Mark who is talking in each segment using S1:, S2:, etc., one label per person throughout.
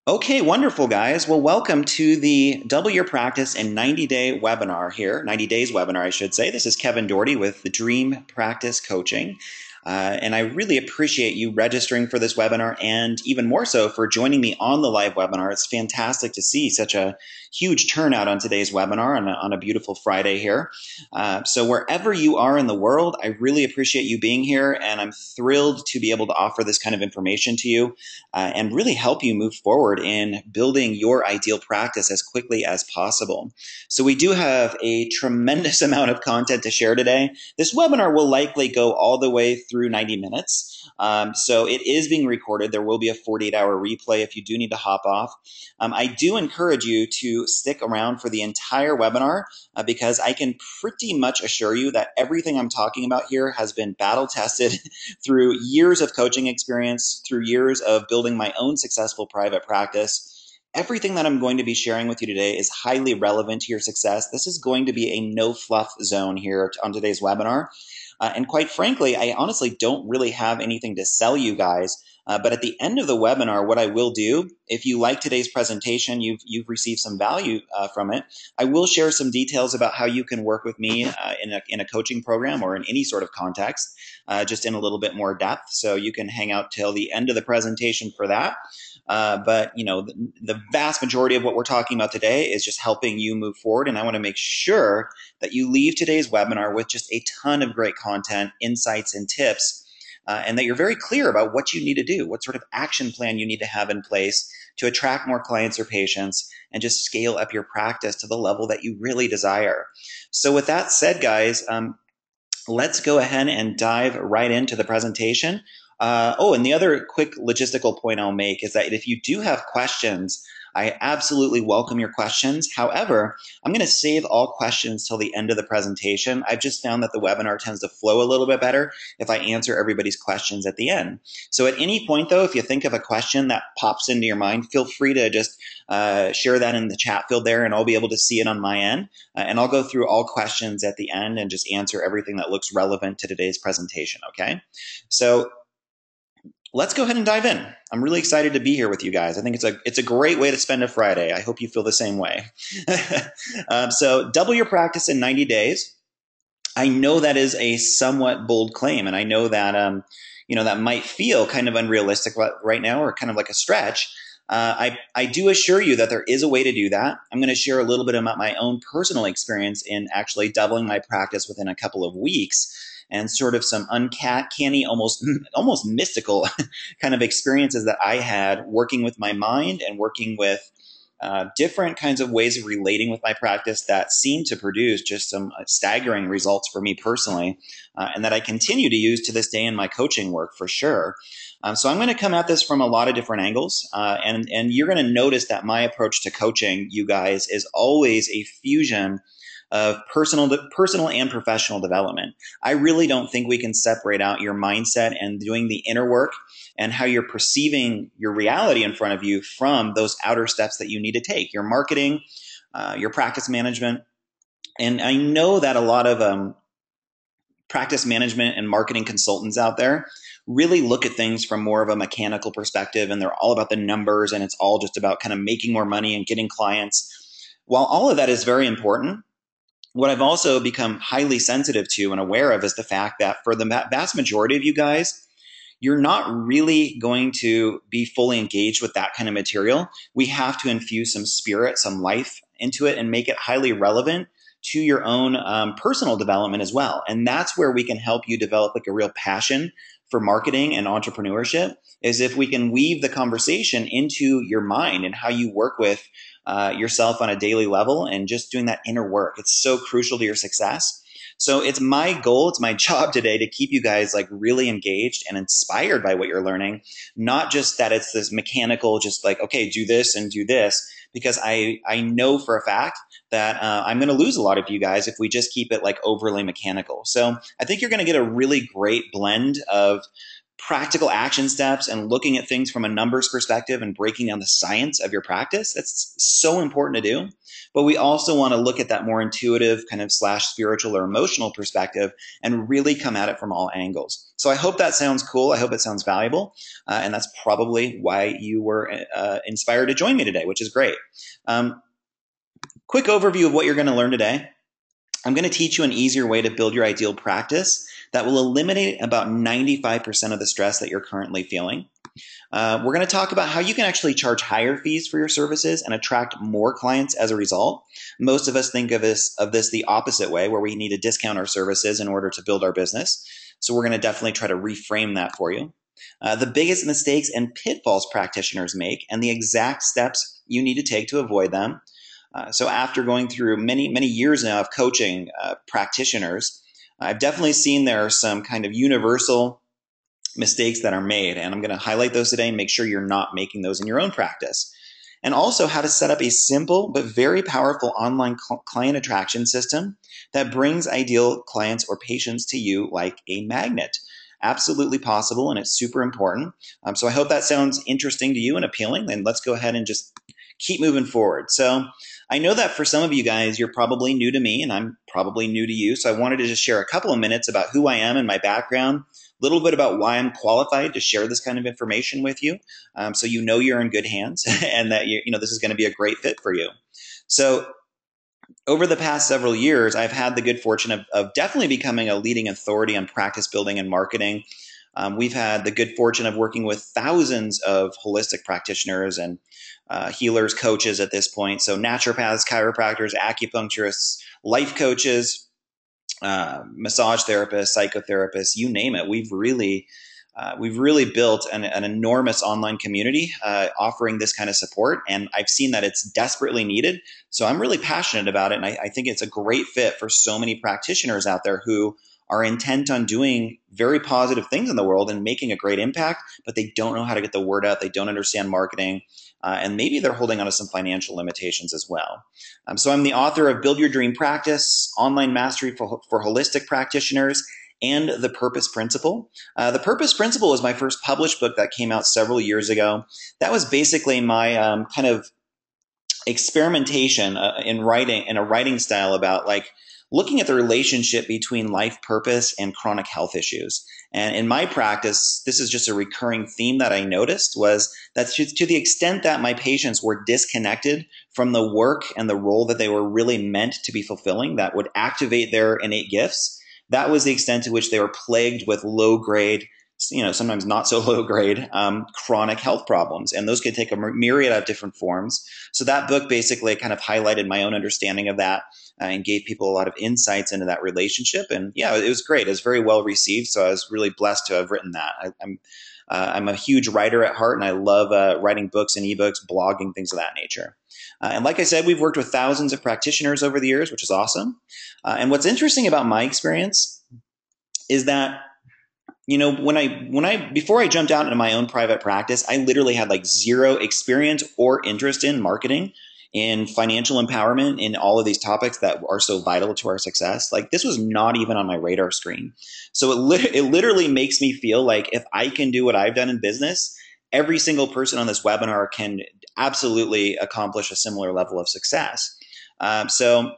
S1: Okay, wonderful, guys. Well, welcome to the Double Your Practice in 90-Day webinar here, 90 days webinar, I should say. This is Kevin Doherty with the Dream Practice Coaching. And I really appreciate you registering for this webinar and even more so for joining me on the live webinar. It's fantastic to see such a huge turnout on today's webinar on a beautiful Friday here. So wherever you are in the world, I really appreciate you being here, and I'm thrilled to be able to offer this kind of information to you and really help you move forward in building your ideal practice as quickly as possible. So we do have a tremendous amount of content to share today. This webinar will likely go all the way through 90 minutes. So it is being recorded. There will be a 48-hour replay if you do need to hop off. I do encourage you to stick around for the entire webinar because I can pretty much assure you that everything I'm talking about here has been battle tested through years of coaching experience, through years of building my own successful private practice. Everything that I'm going to be sharing with you today is highly relevant to your success. This is going to be a no fluff zone here on today's webinar. And quite frankly, I honestly don't really have anything to sell you guys. But at the end of the webinar, what I will do, if you like today's presentation, you've received some value from it, I will share some details about how you can work with me in a coaching program or in any sort of context, just in a little bit more depth. So you can hang out till the end of the presentation for that. But you know, the vast majority of what we're talking about today is just helping you move forward. And I want to make sure that you leave today's webinar with just a ton of great content, insights, and tips, and that you're very clear about what you need to do, what sort of action plan you need to have in place to attract more clients or patients and just scale up your practice to the level that you really desire. So with that said, guys, let's go ahead and dive right into the presentation. And the other quick logistical point I'll make is that if you do have questions, I absolutely welcome your questions. However, I'm going to save all questions till the end of the presentation. I've just found that the webinar tends to flow a little bit better if I answer everybody's questions at the end. So at any point, though, if you think of a question that pops into your mind, feel free to just share that in the chat field there, and I'll be able to see it on my end. And I'll go through all questions at the end and just answer everything that looks relevant to today's presentation, okay? So let's go ahead and dive in. I'm really excited to be here with you guys. I think it's a great way to spend a Friday. I hope you feel the same way. So double your practice in 90 days. I know that is a somewhat bold claim, and I know that that might feel kind of unrealistic right now, or kind of like a stretch. I do assure you that there is a way to do that. I'm going to share a little bit about my own personal experience in actually doubling my practice within a couple of weeks, and sort of some uncanny, almost mystical kind of experiences that I had working with my mind and working with different kinds of ways of relating with my practice that seem to produce just some staggering results for me personally, and that I continue to use to this day in my coaching work for sure. So I'm going to come at this from a lot of different angles, and you're going to notice that my approach to coaching, you guys, is always a fusion of personal and professional development. I really don't think we can separate out your mindset and doing the inner work and how you're perceiving your reality in front of you from those outer steps that you need to take, your marketing, your practice management. And I know that a lot of practice management and marketing consultants out there really look at things from more of a mechanical perspective, and they're all about the numbers, and it's all just about kind of making more money and getting clients. While all of that is very important, what I've also become highly sensitive to and aware of is the fact that for the vast majority of you guys, you're not really going to be fully engaged with that kind of material. We have to infuse some spirit, some life into it, and make it highly relevant to your own personal development as well. And that's where we can help you develop like a real passion for marketing and entrepreneurship, is if we can weave the conversation into your mind and how you work with yourself on a daily level and just doing that inner work. It's so crucial to your success. So it's my goal, it's my job today to keep you guys like really engaged and inspired by what you're learning, not just that it's this mechanical, just like, okay, do this and do this, because I know for a fact that I'm going to lose a lot of you guys if we just keep it like overly mechanical. So I think you're going to get a really great blend of practical action steps and looking at things from a numbers perspective and breaking down the science of your practice. That's so important to do. But we also want to look at that more intuitive kind of slash spiritual or emotional perspective and really come at it from all angles. So I hope that sounds cool. I hope it sounds valuable. And that's probably why you were inspired to join me today, which is great. Quick overview of what you're going to learn today. I'm going to teach you an easier way to build your ideal practice that will eliminate about 95% of the stress that you're currently feeling. We're going to talk about how you can actually charge higher fees for your services and attract more clients as a result. Most of us think of this the opposite way, where we need to discount our services in order to build our business. So we're going to definitely try to reframe that for you. The biggest mistakes and pitfalls practitioners make and the exact steps you need to take to avoid them. So after going through many years now of coaching practitioners, I've definitely seen there are some kind of universal mistakes that are made, and I'm going to highlight those today and make sure you're not making those in your own practice. And also how to set up a simple but very powerful online client attraction system that brings ideal clients or patients to you like a magnet. Absolutely possible, and it's super important. So I hope that sounds interesting to you and appealing. Then let's go ahead and just keep moving forward. So I know that for some of you guys, you're probably new to me and I'm probably new to you. So I wanted to just share a couple of minutes about who I am and my background, a little bit about why I'm qualified to share this kind of information with you, so you know you're in good hands and that this is going to be a great fit for you. So over the past several years, I've had the good fortune of definitely becoming a leading authority on practice building and marketing. We've had the good fortune of working with thousands of holistic practitioners and healers, coaches at this point. So naturopaths, chiropractors, acupuncturists, life coaches, massage therapists, psychotherapists, you name it. We've really built an enormous online community offering this kind of support, and I've seen that it's desperately needed. So I'm really passionate about it, and I think it's a great fit for so many practitioners out there who are intent on doing very positive things in the world and making a great impact, but they don't know how to get the word out. They don't understand marketing, and maybe they're holding on to some financial limitations as well. So I'm the author of Build Your Dream Practice, Online Mastery for Holistic Practitioners, and The Purpose Principle. The Purpose Principle was my first published book that came out several years ago. That was basically my kind of experimentation in a writing style about like looking at the relationship between life purpose and chronic health issues. And in my practice, this is just a recurring theme that I noticed, was that to the extent that my patients were disconnected from the work and the role that they were really meant to be fulfilling, that would activate their innate gifts, that was the extent to which they were plagued with low grade, sometimes not so low grade, chronic health problems. And those could take a myriad of different forms. So that book basically kind of highlighted my own understanding of that and gave people a lot of insights into that relationship. And yeah, it was great. It was very well received. So I was really blessed to have written that. I'm a huge writer at heart, and I love writing books and ebooks, blogging, things of that nature. And like I said, we've worked with thousands of practitioners over the years, which is awesome. And what's interesting about my experience is that, before I jumped out into my own private practice, I literally had like zero experience or interest in marketing, in financial empowerment, in all of these topics that are so vital to our success. Like, this was not even on my radar screen. So it literally makes me feel like if I can do what I've done in business, every single person on this webinar can absolutely accomplish a similar level of success. So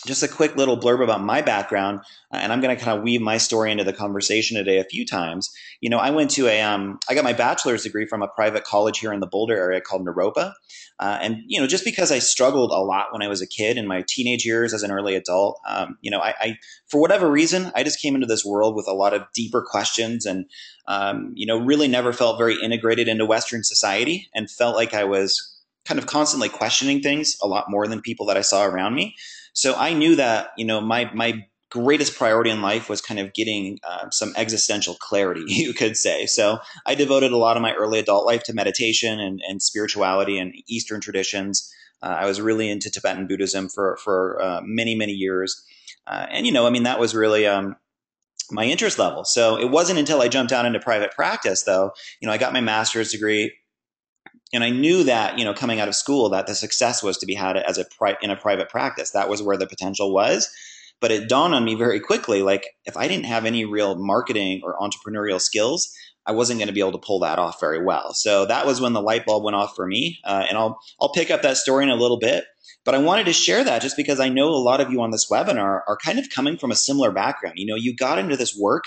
S1: just a quick little blurb about my background, and I'm going to kind of weave my story into the conversation today a few times. I went to I got my bachelor's degree from a private college here in the Boulder area called Naropa. And just because I struggled a lot when I was a kid in my teenage years as an early adult, I for whatever reason, I just came into this world with a lot of deeper questions and, really never felt very integrated into Western society and felt like I was kind of constantly questioning things a lot more than people that I saw around me. So I knew that, my greatest priority in life was kind of getting some existential clarity, you could say. So I devoted a lot of my early adult life to meditation and spirituality and Eastern traditions. I was really into Tibetan Buddhism for many years. And that was really my interest level. So it wasn't until I jumped out into private practice, though, I got my master's degree. And I knew that, coming out of school, that the success was to be had in a private practice. That was where the potential was. But it dawned on me very quickly, like if I didn't have any real marketing or entrepreneurial skills, I wasn't going to be able to pull that off very well. So that was when the light bulb went off for me. And I'll pick up that story in a little bit. But I wanted to share that just because I know a lot of you on this webinar are kind of coming from a similar background. You know, you got into this work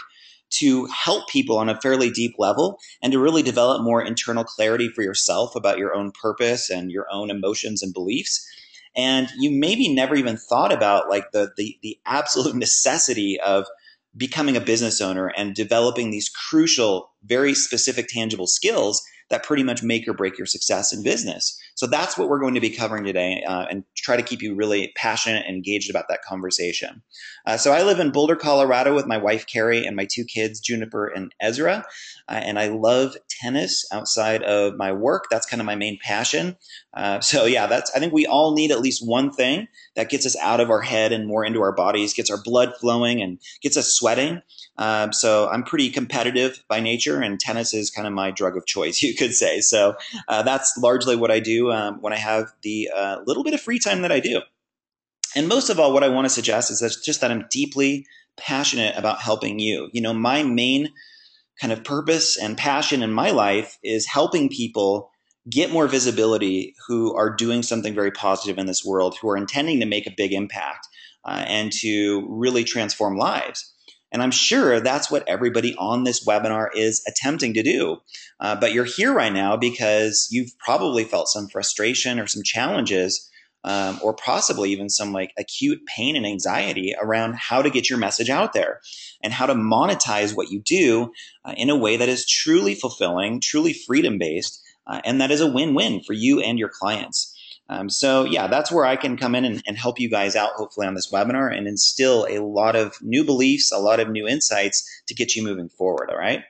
S1: to help people on a fairly deep level and to really develop more internal clarity for yourself about your own purpose and your own emotions and beliefs. And you maybe never even thought about like the absolute necessity of becoming a business owner and developing these crucial, very specific, tangible skills that pretty much make or break your success in business. So that's what we're going to be covering today, and try to keep you really passionate and engaged about that conversation. So I live in Boulder, Colorado with my wife, Carrie, and my two kids, Juniper and Ezra. And I love tennis outside of my work. That's kind of my main passion. So yeah, I think we all need at least one thing that gets us out of our head and more into our bodies, gets our blood flowing and gets us sweating. So I'm pretty competitive by nature, and tennis is kind of my drug of choice, you could say. So that's largely what I do when I have the little bit of free time that I do. And most of all, what I want to suggest is that I'm deeply passionate about helping you. You know, my main kind of purpose and passion in my life is helping people get more visibility who are doing something very positive in this world, who are intending to make a big impact and to really transform lives. And I'm sure that's what everybody on this webinar is attempting to do. But you're here right now because you've probably felt some frustration or some challenges, or possibly even some like acute pain and anxiety around how to get your message out there and how to monetize what you do in a way that is truly fulfilling, truly freedom-based, and that is a win-win for you and your clients. So yeah, that's where I can come in and help you guys out, hopefully on this webinar, and instill a lot of new beliefs, a lot of new insights to get you moving forward, all right?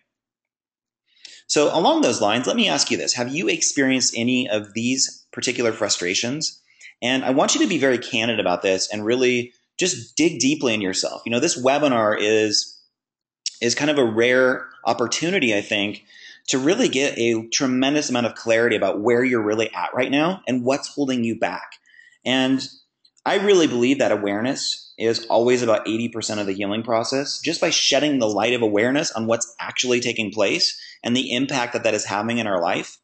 S1: So along those lines, let me ask you this. Have you experienced any of these particular frustrations? And I want you to be very candid about this and really just dig deeply in yourself. You know, this webinar is kind of a rare opportunity, I think, to really get a tremendous amount of clarity about where you're really at right now and what's holding you back. And I really believe that awareness is always about 80% of the healing process. Just by shedding the light of awareness on what's actually taking place and the impact that is having in our life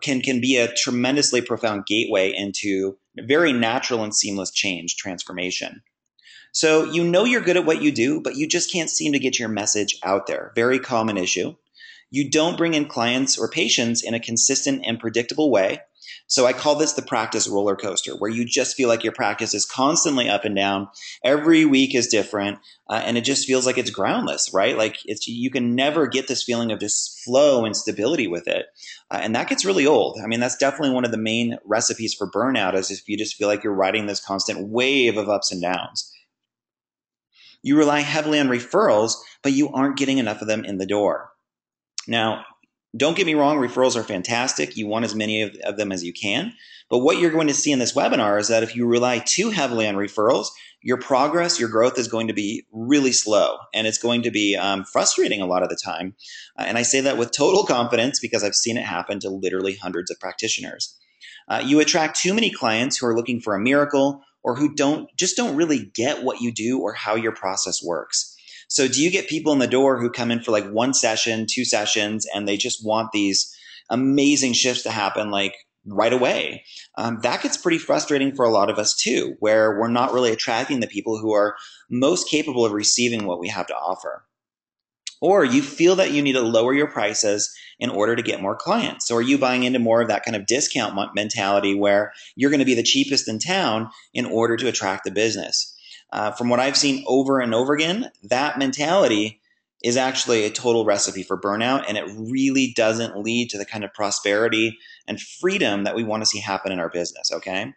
S1: can be a tremendously profound gateway into very natural and seamless change, transformation. So you know you're good at what you do, but you just can't seem to get your message out there. Very common issue. You don't bring in clients or patients in a consistent and predictable way. So I call this the practice roller coaster, where you just feel like your practice is constantly up and down. Every week is different, and it just feels like it's groundless, right? Like you can never get this feeling of just flow and stability with it. And that gets really old. I mean, that's definitely one of the main recipes for burnout, is if you just feel like you're riding this constant wave of ups and downs. You rely heavily on referrals, but you aren't getting enough of them in the door. Now, don't get me wrong, referrals are fantastic. You want as many of them as you can. But what you're going to see in this webinar is that if you rely too heavily on referrals, your progress, your growth is going to be really slow, and it's going to be frustrating a lot of the time. And I say that with total confidence because I've seen it happen to literally hundreds of practitioners. You attract too many clients who are looking for a miracle or who don't really get what you do or how your process works. So do you get people in the door who come in for like one session, two sessions, and they just want these amazing shifts to happen like right away? That gets pretty frustrating for a lot of us too, where we're not really attracting the people who are most capable of receiving what we have to offer. Or you feel that you need to lower your prices in order to get more clients. So are you buying into more of that kind of discount mentality where you're going to be the cheapest in town in order to attract the business? From what I've seen over and over again, that mentality is actually a total recipe for burnout, and it really doesn't lead to the kind of prosperity and freedom that we want to see happen in our business, okay?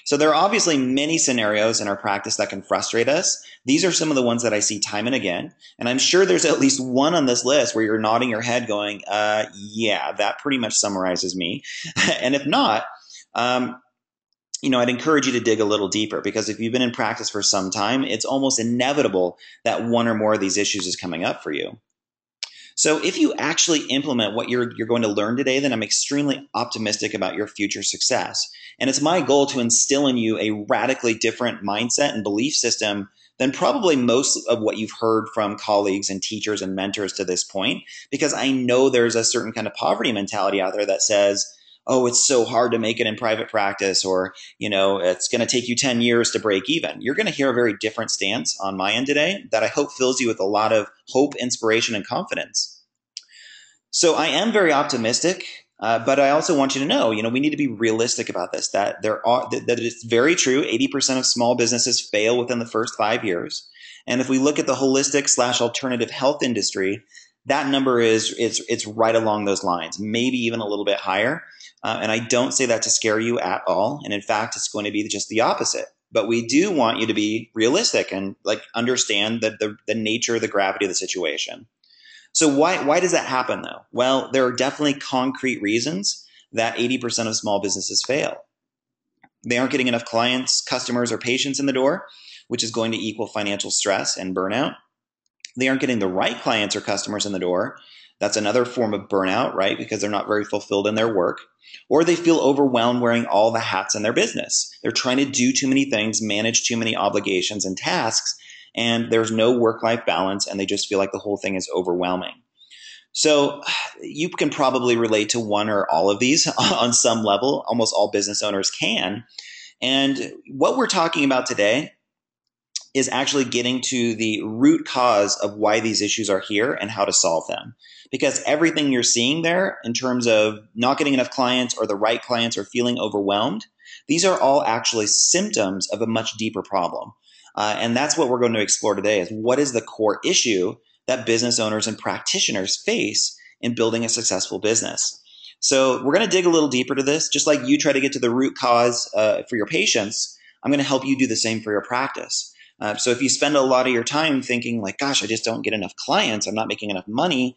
S1: So there are obviously many scenarios in our practice that can frustrate us. These are some of the ones that I see time and again. And I'm sure there's at least one on this list where you're nodding your head going, yeah, that pretty much summarizes me. And if not, I'd encourage you to dig a little deeper, because if you've been in practice for some time, it's almost inevitable that one or more of these issues is coming up for you. So if you actually implement what you're going to learn today, then I'm extremely optimistic about your future success. And it's my goal to instill in you a radically different mindset and belief system than probably most of what you've heard from colleagues and teachers and mentors to this point, because I know there's a certain kind of poverty mentality out there that says, oh, it's so hard to make it in private practice, or, it's going to take you 10 years to break even. You're going to hear a very different stance on my end today that I hope fills you with a lot of hope, inspiration, and confidence. So I am very optimistic, but I also want you to know, we need to be realistic about this, that it's very true. 80% of small businesses fail within the first 5 years. And if we look at the holistic/alternative health industry, that number it's right along those lines, maybe even a little bit higher. And I don't say that to scare you at all. And in fact, it's going to be just the opposite. But we do want you to be realistic and understand the nature, the gravity of the situation. So why does that happen though? Well, there are definitely concrete reasons that 80% of small businesses fail. They aren't getting enough clients, customers, or patients in the door, which is going to equal financial stress and burnout. They aren't getting the right clients or customers in the door. That's another form of burnout, right? Because they're not very fulfilled in their work. Or they feel overwhelmed wearing all the hats in their business. They're trying to do too many things, manage too many obligations and tasks, and there's no work-life balance, and they just feel like the whole thing is overwhelming. So you can probably relate to one or all of these on some level. Almost all business owners can. And what we're talking about today is actually getting to the root cause of why these issues are here and how to solve them. Because everything you're seeing there in terms of not getting enough clients or the right clients or feeling overwhelmed, these are all actually symptoms of a much deeper problem. And that's what we're going to explore today, is what is the core issue that business owners and practitioners face in building a successful business. So we're going to dig a little deeper to this. Just like you try to get to the root cause for your patients, I'm going to help you do the same for your practice. So if you spend a lot of your time thinking like, gosh, I just don't get enough clients, I'm not making enough money,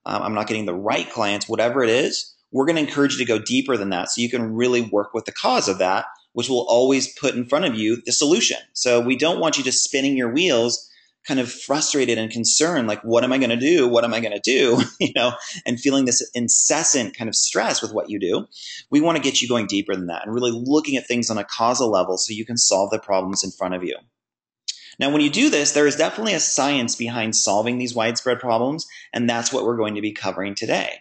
S1: I'm not getting the right clients, whatever it is, we're going to encourage you to go deeper than that so you can really work with the cause of that, which will always put in front of you the solution. So we don't want you just spinning your wheels, kind of frustrated and concerned, like, what am I going to do? What am I going to do? And feeling this incessant kind of stress with what you do. We want to get you going deeper than that and really looking at things on a causal level so you can solve the problems in front of you. Now, when you do this, there is definitely a science behind solving these widespread problems, and that's what we're going to be covering today.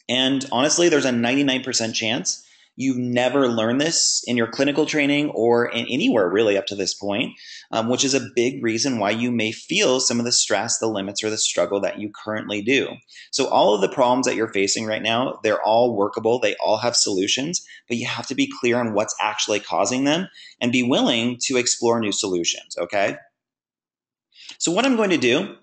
S1: And honestly, there's a 99% chance you've never learned this in your clinical training or in anywhere really up to this point, which is a big reason why you may feel some of the stress, the limits, or the struggle that you currently do. So all of the problems that you're facing right now, they're all workable. They all have solutions, but you have to be clear on what's actually causing them and be willing to explore new solutions, okay? So what I'm going to do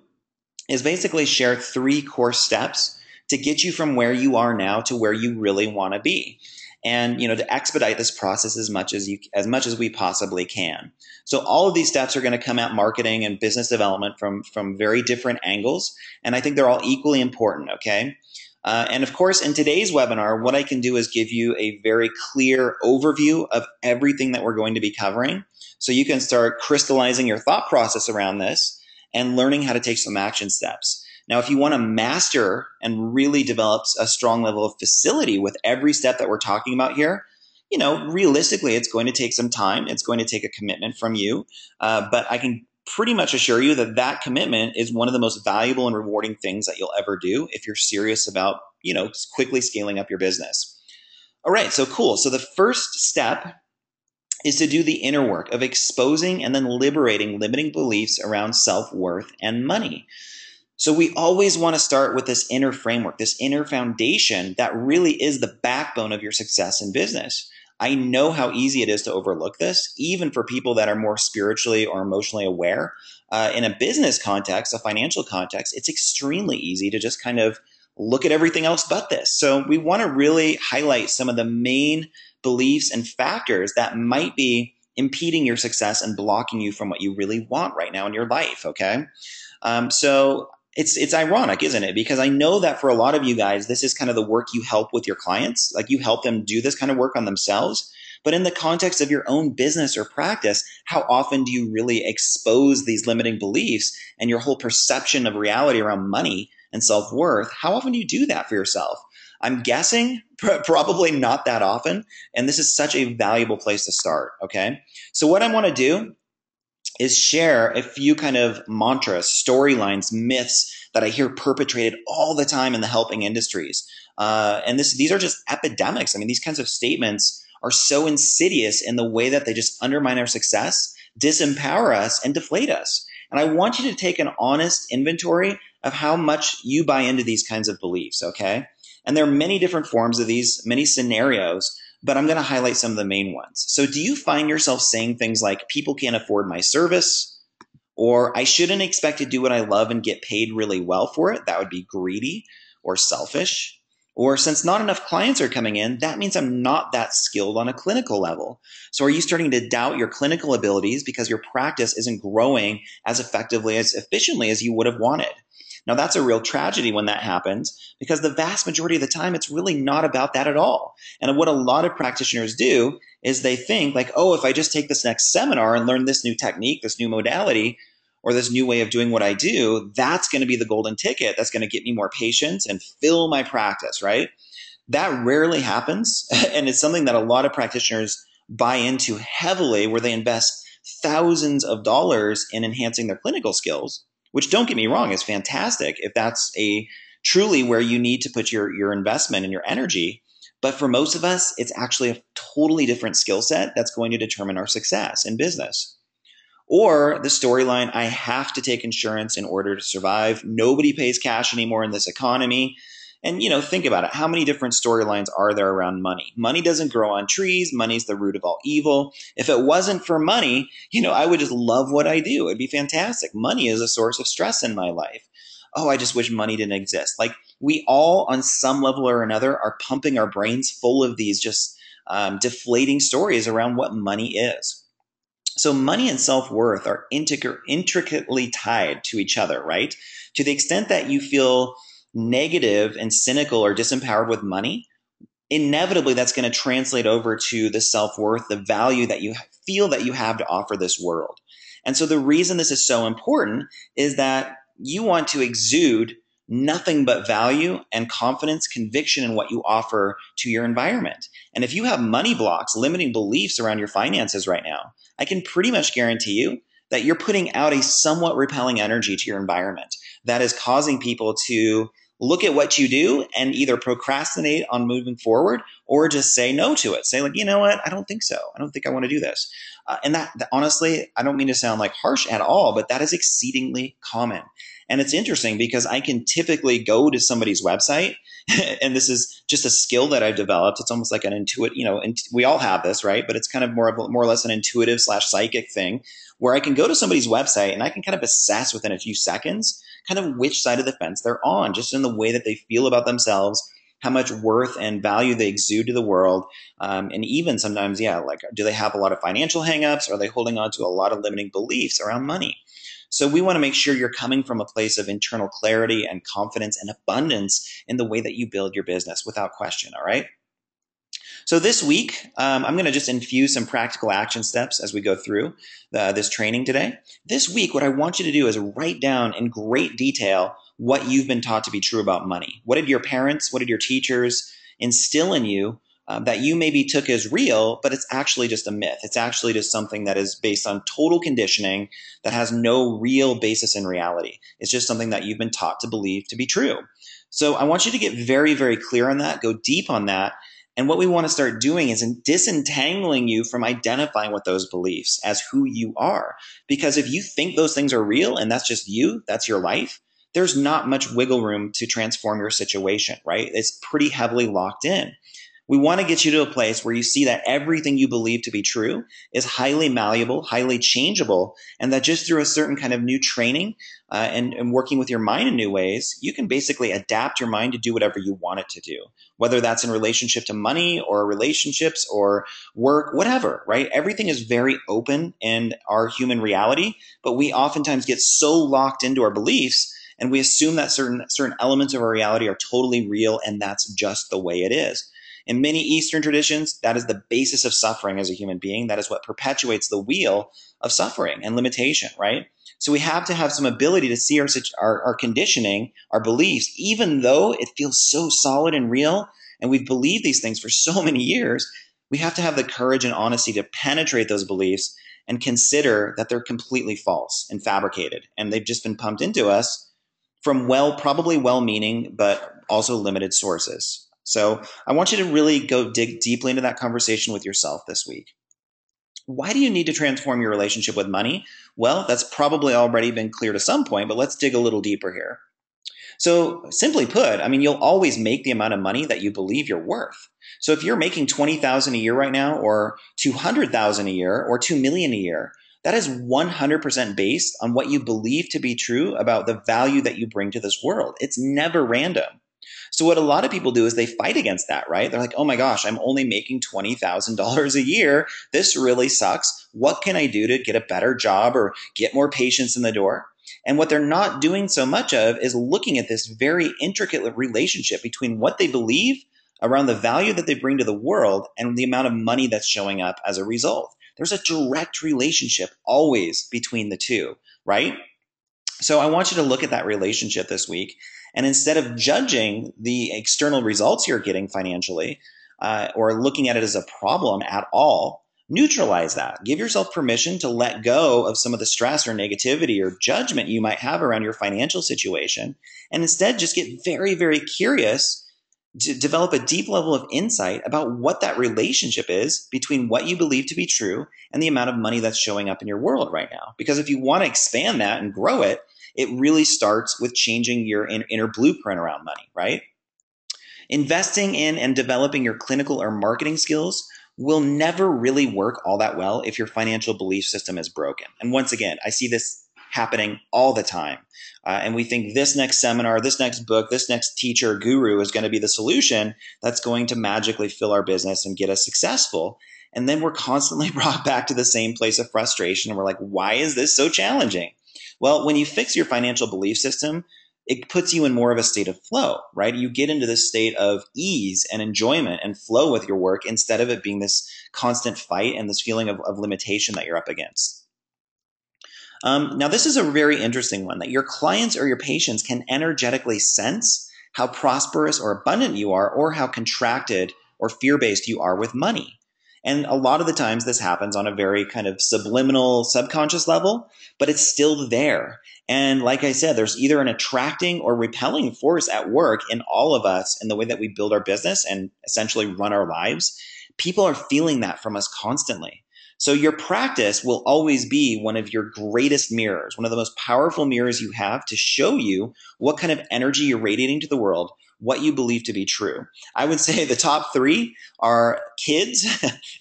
S1: is basically share 3 core steps to get you from where you are now to where you really want to be. And to expedite this process as much as we possibly can. So all of these steps are going to come at marketing and business development from very different angles, and I think they're all equally important. Okay, and of course, in today's webinar, what I can do is give you a very clear overview of everything that we're going to be covering, so you can start crystallizing your thought process around this and learning how to take some action steps. Now, if you want to master and really develop a strong level of facility with every step that we're talking about here, realistically, it's going to take some time. It's going to take a commitment from you. But I can pretty much assure you that that commitment is one of the most valuable and rewarding things that you'll ever do if you're serious about, quickly scaling up your business. All right, so cool. So the first step is to do the inner work of exposing and then liberating limiting beliefs around self-worth and money. So we always want to start with this inner framework, this inner foundation that really is the backbone of your success in business. I know how easy it is to overlook this, even for people that are more spiritually or emotionally aware. In a business context, a financial context, it's extremely easy to just kind of look at everything else but this. So we want to really highlight some of the main beliefs and factors that might be impeding your success and blocking you from what you really want right now in your life, okay? So it's ironic, isn't it? Because I know that for a lot of you guys, this is kind of the work you help with your clients. Like you help them do this kind of work on themselves. But in the context of your own business or practice, how often do you really expose these limiting beliefs and your whole perception of reality around money and self-worth, how often do you do that for yourself? I'm guessing probably not that often. And this is such a valuable place to start. Okay. So what I want to do is share a few kind of mantras, storylines, myths that I hear perpetrated all the time in the helping industries. And these are just epidemics. I mean, these kinds of statements are so insidious in the way that they just undermine our success, disempower us, and deflate us. And I want you to take an honest inventory of how much you buy into these kinds of beliefs, okay? And there are many different forms of these, many scenarios, but I'm going to highlight some of the main ones. So do you find yourself saying things like, people can't afford my service, or I shouldn't expect to do what I love and get paid really well for it? That would be greedy or selfish. Or since not enough clients are coming in, that means I'm not that skilled on a clinical level. So are you starting to doubt your clinical abilities because your practice isn't growing as effectively, as efficiently as you would have wanted? Now, that's a real tragedy when that happens, because the vast majority of the time, it's really not about that at all. And what a lot of practitioners do is they think like, oh, if I just take this next seminar and learn this new technique, this new modality, or this new way of doing what I do, that's going to be the golden ticket. That's going to get me more patients and fill my practice, right? That rarely happens. And it's something that a lot of practitioners buy into heavily, where they invest thousands of dollars in enhancing their clinical skills, which, don't get me wrong, is fantastic if that's a truly where you need to put your investment and your energy. But for most of us, it's actually a totally different skill set that's going to determine our success in business. Or the storyline, I have to take insurance in order to survive. Nobody pays cash anymore in this economy. And, think about it. How many different storylines are there around money? Money doesn't grow on trees. Money's the root of all evil. If it wasn't for money, I would just love what I do. It'd be fantastic. Money is a source of stress in my life. Oh, I just wish money didn't exist. Like, we all, on some level or another, are pumping our brains full of these just deflating stories around what money is. So money and self-worth are intricately tied to each other, right? To the extent that you feel negative and cynical or disempowered with money, inevitably that's going to translate over to the self-worth, the value that you feel that you have to offer this world. And so the reason this is so important is that you want to exude nothing but value and confidence, conviction in what you offer to your environment. And if you have money blocks, limiting beliefs around your finances right now, I can pretty much guarantee you that you're putting out a somewhat repelling energy to your environment that is causing people to look at what you do and either procrastinate on moving forward or just say no to it. Say like, you know what? I don't think so. I don't think I want to do this. And that honestly, I don't mean to sound like harsh at all, but that is exceedingly common. And it's interesting because I can typically go to somebody's website, and this is just a skill that I've developed. It's almost like an intuitive, and we all have this, right? But it's kind of more or less an intuitive / psychic thing where I can go to somebody's website and I can kind of assess within a few seconds kind of which side of the fence they're on, just in the way that they feel about themselves, how much worth and value they exude to the world. And even sometimes, like, do they have a lot of financial hangups? Are they holding on to a lot of limiting beliefs around money? So we want to make sure you're coming from a place of internal clarity and confidence and abundance in the way that you build your business without question, all right? So this week, I'm going to just infuse some practical action steps as we go through this training today. This week, what I want you to do is write down in great detail what you've been taught to be true about money. What did your parents, what did your teachers instill in you that you maybe took as real, but it's actually just a myth. It's actually just something that is based on total conditioning that has no real basis in reality. It's just something that you've been taught to believe to be true. So I want you to get very, very clear on that, go deep on that. And what we want to start doing is disentangling you from identifying with those beliefs as who you are. Because if you think those things are real and that's just you, that's your life, there's not much wiggle room to transform your situation, right? It's pretty heavily locked in. We want to get you to a place where you see that everything you believe to be true is highly malleable, highly changeable, and that just through a certain kind of new training and working with your mind in new ways, you can basically adapt your mind to do whatever you want it to do, whether that's in relationship to money or relationships or work, whatever, right? Everything is very open in our human reality, but we oftentimes get so locked into our beliefs and we assume that certain elements of our reality are totally real and that's just the way it is. In many Eastern traditions, that is the basis of suffering as a human being. That is what perpetuates the wheel of suffering and limitation, right? So we have to have some ability to see our conditioning, our beliefs, even though it feels so solid and real, and we've believed these things for so many years. We have to have the courage and honesty to penetrate those beliefs and consider that they're completely false and fabricated, and they've just been pumped into us from probably well-meaning, but also limited sources. So I want you to really go dig deeply into that conversation with yourself this week. Why do you need to transform your relationship with money? Well, that's probably already been clear to some point, but let's dig a little deeper here. So simply put, I mean, you'll always make the amount of money that you believe you're worth. So if you're making 20,000 a year right now, or 200,000 a year, or 2 million a year, that is 100% based on what you believe to be true about the value that you bring to this world. It's never random. So what a lot of people do is they fight against that, right? They're like, oh my gosh, I'm only making $20,000 a year. This really sucks. What can I do to get a better job or get more patients in the door? And what they're not doing so much of is looking at this very intricate relationship between what they believe around the value that they bring to the world and the amount of money that's showing up as a result. There's a direct relationship always between the two, right? So I want you to look at that relationship this week. And instead of judging the external results you're getting financially or looking at it as a problem at all, neutralize that. Give yourself permission to let go of some of the stress or negativity or judgment you might have around your financial situation. And instead, just get very, very curious to develop a deep level of insight about what that relationship is between what you believe to be true and the amount of money that's showing up in your world right now. Because if you want to expand that and grow it, it really starts with changing your inner blueprint around money, right? Investing in and developing your clinical or marketing skills will never really work all that well if your financial belief system is broken. And once again, I see this happening all the time. And we think this next seminar, this next book, this next teacher, guru is going to be the solution that's going to magically fill our business and get us successful. And then we're constantly brought back to the same place of frustration. And we're like, why is this so challenging? Well, when you fix your financial belief system, it puts you in more of a state of flow, right? You get into this state of ease and enjoyment and flow with your work instead of it being this constant fight and this feeling of limitation that you're up against. Now, this is a very interesting one, that your clients or your patients can energetically sense how prosperous or abundant you are, or how contracted or fear-based you are with money. And a lot of the times this happens on a very kind of subliminal, subconscious level, but it's still there. And like I said, there's either an attracting or repelling force at work in all of us in the way that we build our business and essentially run our lives. People are feeling that from us constantly. So your practice will always be one of your greatest mirrors, one of the most powerful mirrors you have to show you what kind of energy you're radiating to the world, what you believe to be true. I would say the top three are kids.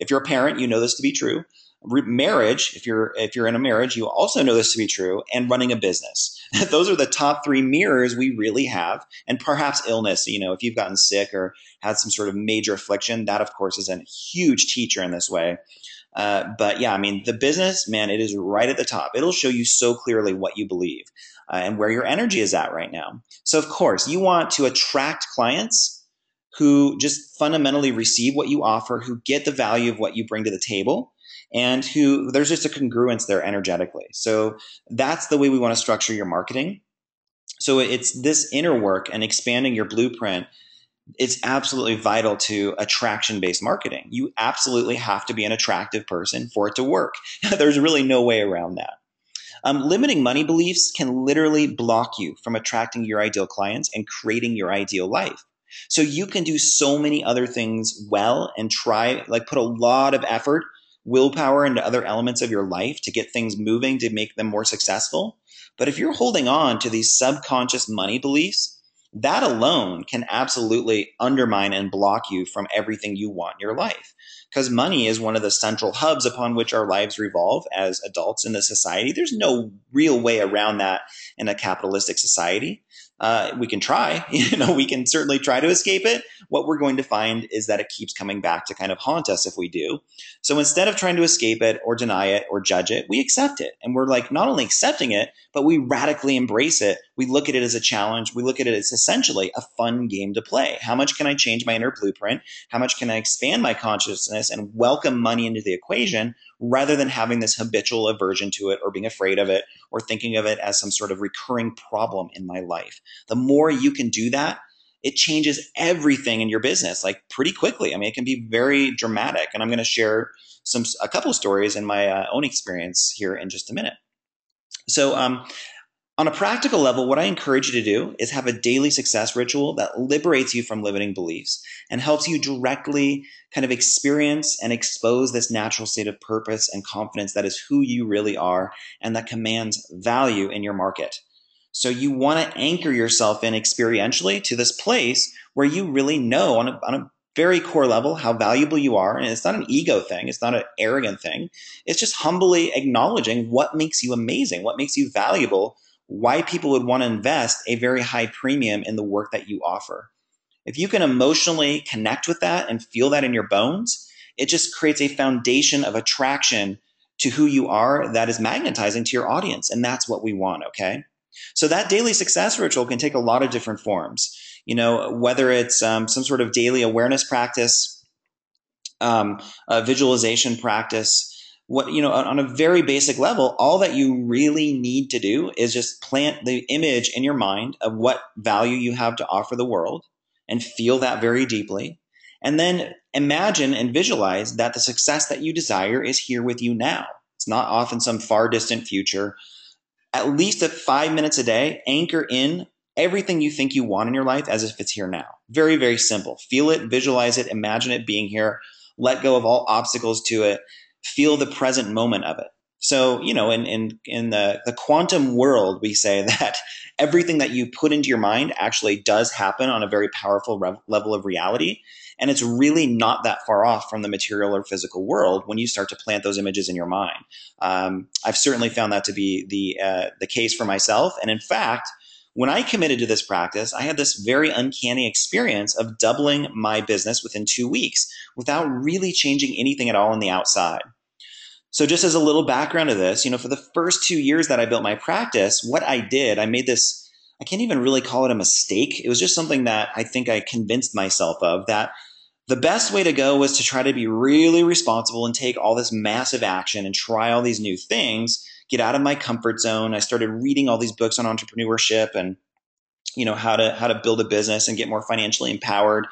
S1: If you're a parent, you know this to be true. Marriage, if you're in a marriage, you also know this to be true, and running a business. Those are the top three mirrors we really have, and perhaps illness. You know, if you've gotten sick or had some sort of major affliction, that of course is a huge teacher in this way. But yeah, I mean, the business, man, it is right at the top. It'll show you so clearly what you believe and where your energy is at right now. So of course, you want to attract clients who just fundamentally receive what you offer, who get the value of what you bring to the table, and who there's just a congruence there energetically. So that's the way we want to structure your marketing. So it's this inner work and expanding your blueprint. It's absolutely vital to attraction-based marketing. You absolutely have to be an attractive person for it to work. There's really no way around that. Limiting money beliefs can literally block you from attracting your ideal clients and creating your ideal life. So you can do so many other things well and put a lot of effort, willpower into other elements of your life to get things moving, to make them more successful. But if you're holding on to these subconscious money beliefs, that alone can absolutely undermine and block you from everything you want in your life. Because money is one of the central hubs upon which our lives revolve as adults in the society. There's no real way around that in a capitalistic society. We can try, we can certainly try to escape it. What we're going to find is that it keeps coming back to kind of haunt us if we do. So instead of trying to escape it or deny it or judge it, we accept it. And we're like not only accepting it, but we radically embrace it. We look at it as a challenge. We look at it as essentially a fun game to play. How much can I change my inner blueprint? How much can I expand my consciousness and welcome money into the equation rather than having this habitual aversion to it or being afraid of it or thinking of it as some sort of recurring problem in my life? The more you can do that, it changes everything in your business like pretty quickly. I mean, it can be very dramatic. And I'm going to share a couple of stories in my own experience here in just a minute. So, on a practical level, what I encourage you to do is have a daily success ritual that liberates you from limiting beliefs and helps you directly kind of experience and expose this natural state of purpose and confidence that is who you really are and that commands value in your market. So you want to anchor yourself in experientially to this place where you really know on a very core level how valuable you are. And it's not an ego thing. It's not an arrogant thing. It's just humbly acknowledging what makes you amazing, what makes you valuable, why people would want to invest a very high premium in the work that you offer. If you can emotionally connect with that and feel that in your bones, it just creates a foundation of attraction to who you are that is magnetizing to your audience. And that's what we want, okay? So that daily success ritual can take a lot of different forms, whether it's some sort of daily awareness practice, a visualization practice, on a very basic level, all that you really need to do is just plant the image in your mind of what value you have to offer the world and feel that very deeply. And then imagine and visualize that the success that you desire is here with you now. It's not off in some far distant future. At least at 5 minutes a day, anchor in everything you think you want in your life as if it's here now. Very, very simple. Feel it, visualize it, imagine it being here, let go of all obstacles to it, feel the present moment of it. So, in the quantum world, we say that everything that you put into your mind actually does happen on a very powerful level of reality. And it's really not that far off from the material or physical world when you start to plant those images in your mind. I've certainly found that to be the case for myself. And in fact, when I committed to this practice, I had this very uncanny experience of doubling my business within 2 weeks without really changing anything at all on the outside. So just as a little background of this, for the first 2 years that I built my practice, what I did, I made this, I can't even really call it a mistake. It was just something that I think I convinced myself of, that the best way to go was to try to be really responsible and take all this massive action and try all these new things, get out of my comfort zone. I started reading all these books on entrepreneurship and how to build a business and get more financially empowered.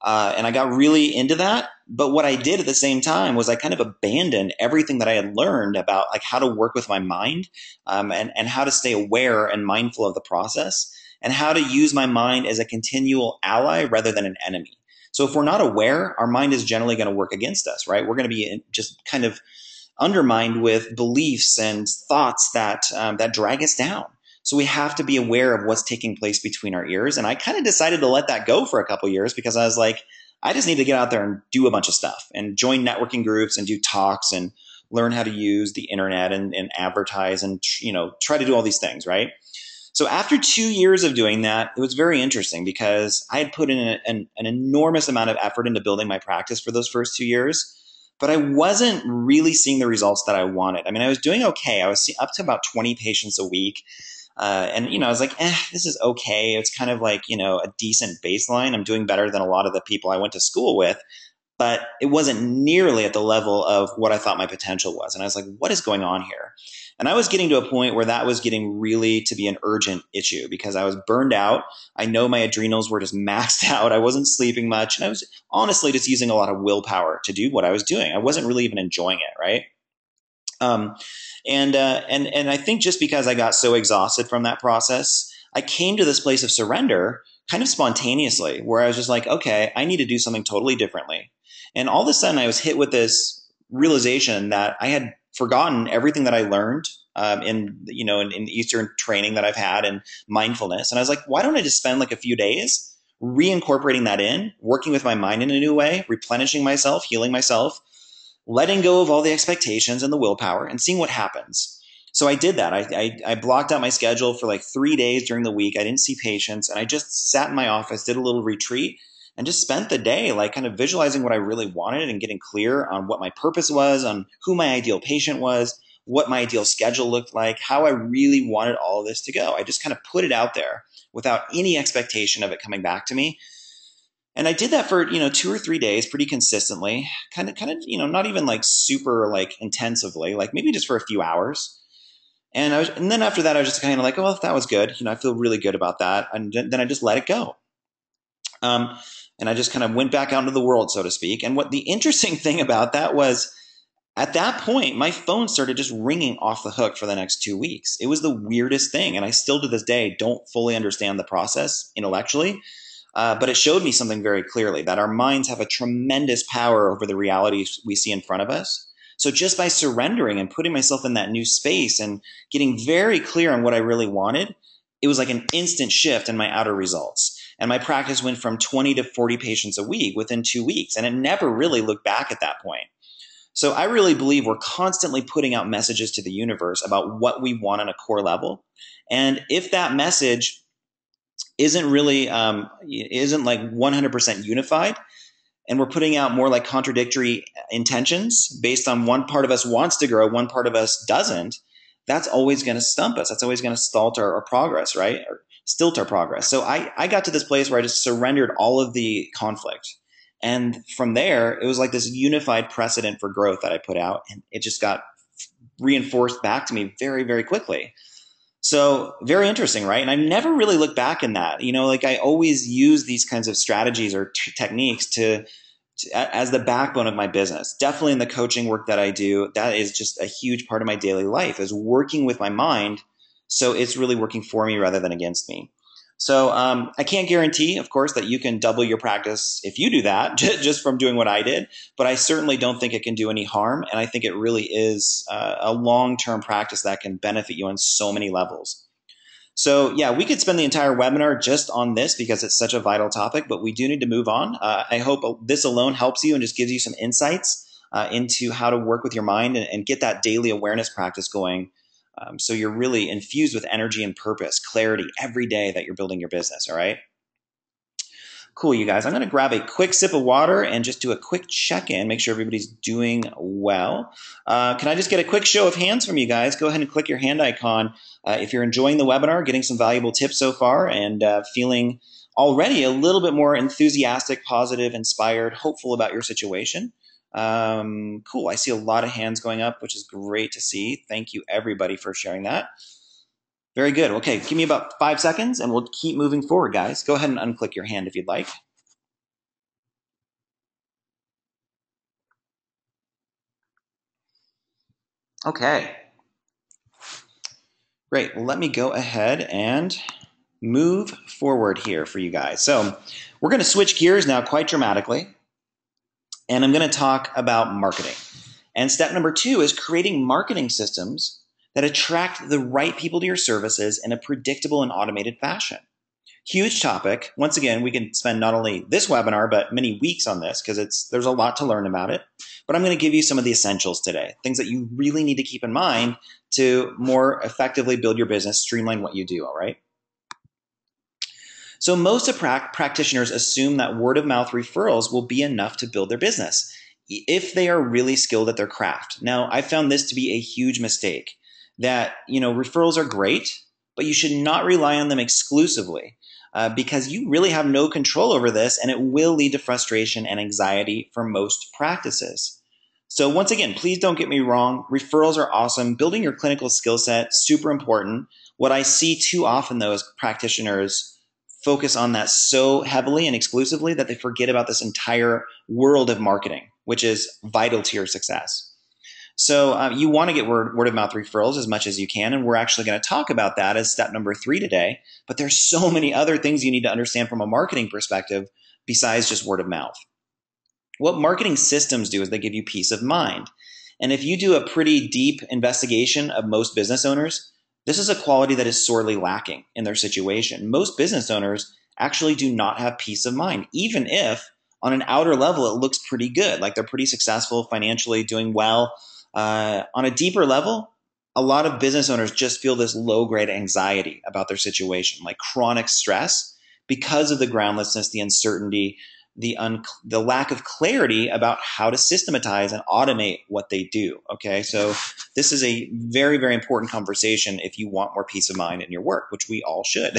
S1: And I got really into that. But what I did at the same time was I kind of abandoned everything that I had learned about like how to work with my mind, and how to stay aware and mindful of the process, and how to use my mind as a continual ally rather than an enemy. So if we're not aware, our mind is generally going to work against us, right? We're going to be just kind of undermined with beliefs and thoughts that drag us down. So we have to be aware of what's taking place between our ears. And I kind of decided to let that go for a couple of years because I was like, I just need to get out there and do a bunch of stuff and join networking groups and do talks and learn how to use the internet and advertise and try to do all these things, right? So after 2 years of doing that, it was very interesting because I had put in an enormous amount of effort into building my practice for those first 2 years, but I wasn't really seeing the results that I wanted. I mean, I was doing okay. I was up to about 20 patients a week. And I was like, this is okay. It's kind of like, a decent baseline. I'm doing better than a lot of the people I went to school with, but it wasn't nearly at the level of what I thought my potential was. And I was like, what is going on here? And I was getting to a point where that was getting really to be an urgent issue because I was burned out. I know my adrenals were just maxed out. I wasn't sleeping much. And I was honestly just using a lot of willpower to do what I was doing. I wasn't really even enjoying it, right? And I think just because I got so exhausted from that process, I came to this place of surrender kind of spontaneously where I was just like, okay, I need to do something totally differently. And all of a sudden I was hit with this realization that I had forgotten everything that I learned in Eastern training that I've had and mindfulness. And I was like, why don't I just spend like a few days reincorporating that in, working with my mind in a new way, replenishing myself, healing myself, letting go of all the expectations and the willpower and seeing what happens. So I did that. I blocked out my schedule for like 3 days during the week. I didn't see patients, and I just sat in my office, did a little retreat, and just spent the day like kind of visualizing what I really wanted and getting clear on what my purpose was, on who my ideal patient was, what my ideal schedule looked like, how I really wanted all of this to go. I just kind of put it out there without any expectation of it coming back to me. And I did that for, 2 or 3 days pretty consistently, kind of, not even like super like intensively, like maybe just for a few hours. And then after that, I was just kind of like, oh, well, that was good. I feel really good about that. And then I just let it go. Um, and I just kind of went back out into the world, so to speak. And what the interesting thing about that was, at that point, my phone started just ringing off the hook for the next 2 weeks. It was the weirdest thing. And I still to this day don't fully understand the process intellectually. But it showed me something very clearly, that our minds have a tremendous power over the realities we see in front of us. So just by surrendering and putting myself in that new space and getting very clear on what I really wanted, it was like an instant shift in my outer results. And my practice went from 20 to 40 patients a week within 2 weeks. And it never really looked back at that point. So I really believe we're constantly putting out messages to the universe about what we want on a core level. And if that message isn't really isn't like 100% unified, and we're putting out more like contradictory intentions based on one part of us wants to grow, one part of us doesn't, that's always going to stump us. That's always going to stall our progress, right? Or stilt our progress. So I got to this place where I just surrendered all of the conflict. And from there, it was like this unified precedent for growth that I put out. And it just got reinforced back to me very, very quickly. So very interesting, right? And I never really looked back in that. Like I always use these kinds of strategies or techniques as the backbone of my business. Definitely in the coaching work that I do, that is just a huge part of my daily life, is working with my mind. So it's really working for me rather than against me. So I can't guarantee, of course, that you can double your practice if you do that just from doing what I did. But I certainly don't think it can do any harm. And I think it really is a long-term practice that can benefit you on so many levels. So yeah, we could spend the entire webinar just on this because it's such a vital topic, but we do need to move on. I hope this alone helps you and just gives you some insights into how to work with your mind and get that daily awareness practice going. So you're really infused with energy and purpose, clarity every day that you're building your business, all right? Cool, you guys. I'm going to grab a quick sip of water and just do a quick check-in, make sure everybody's doing well. Can I just get a quick show of hands from you guys? Go ahead and click your hand icon if you're enjoying the webinar, getting some valuable tips so far, and feeling already a little bit more enthusiastic, positive, inspired, hopeful about your situation. Cool. I see a lot of hands going up, which is great to see. Thank you, everybody, for sharing that. Very good. Okay, give me about 5 seconds and we'll keep moving forward, guys. Go ahead and unclick your hand if you'd like. Okay. Great. Well, let me go ahead and move forward here for you guys. So we're going to switch gears now quite dramatically, and I'm going to talk about marketing. And step number 2 is creating marketing systems that attract the right people to your services in a predictable and automated fashion. Huge topic. Once again, we can spend not only this webinar, but many weeks on this because there's a lot to learn about it. But I'm going to give you some of the essentials today, things that you really need to keep in mind to more effectively build your business, streamline what you do, all right? So most of practitioners assume that word of mouth referrals will be enough to build their business if they are really skilled at their craft. Now, I found this to be a huge mistake, that, referrals are great, but you should not rely on them exclusively because you really have no control over this, and it will lead to frustration and anxiety for most practices. So once again, please don't get me wrong. Referrals are awesome. Building your clinical skill set, super important. What I see too often, though, is practitioners focus on that so heavily and exclusively that they forget about this entire world of marketing, which is vital to your success. So you want to get word of mouth referrals as much as you can. And we're actually going to talk about that as step number 3 today. But there's so many other things you need to understand from a marketing perspective besides just word of mouth. What marketing systems do is they give you peace of mind. And if you do a pretty deep investigation of most business owners, this is a quality that is sorely lacking in their situation. Most business owners actually do not have peace of mind, even if on an outer level it looks pretty good, like they're pretty successful financially, doing well. On a deeper level, a lot of business owners just feel this low-grade anxiety about their situation, like chronic stress, because of the groundlessness, the uncertainty, the lack of clarity about how to systematize and automate what they do. Okay, so this is a very, very important conversation if you want more peace of mind in your work, which we all should.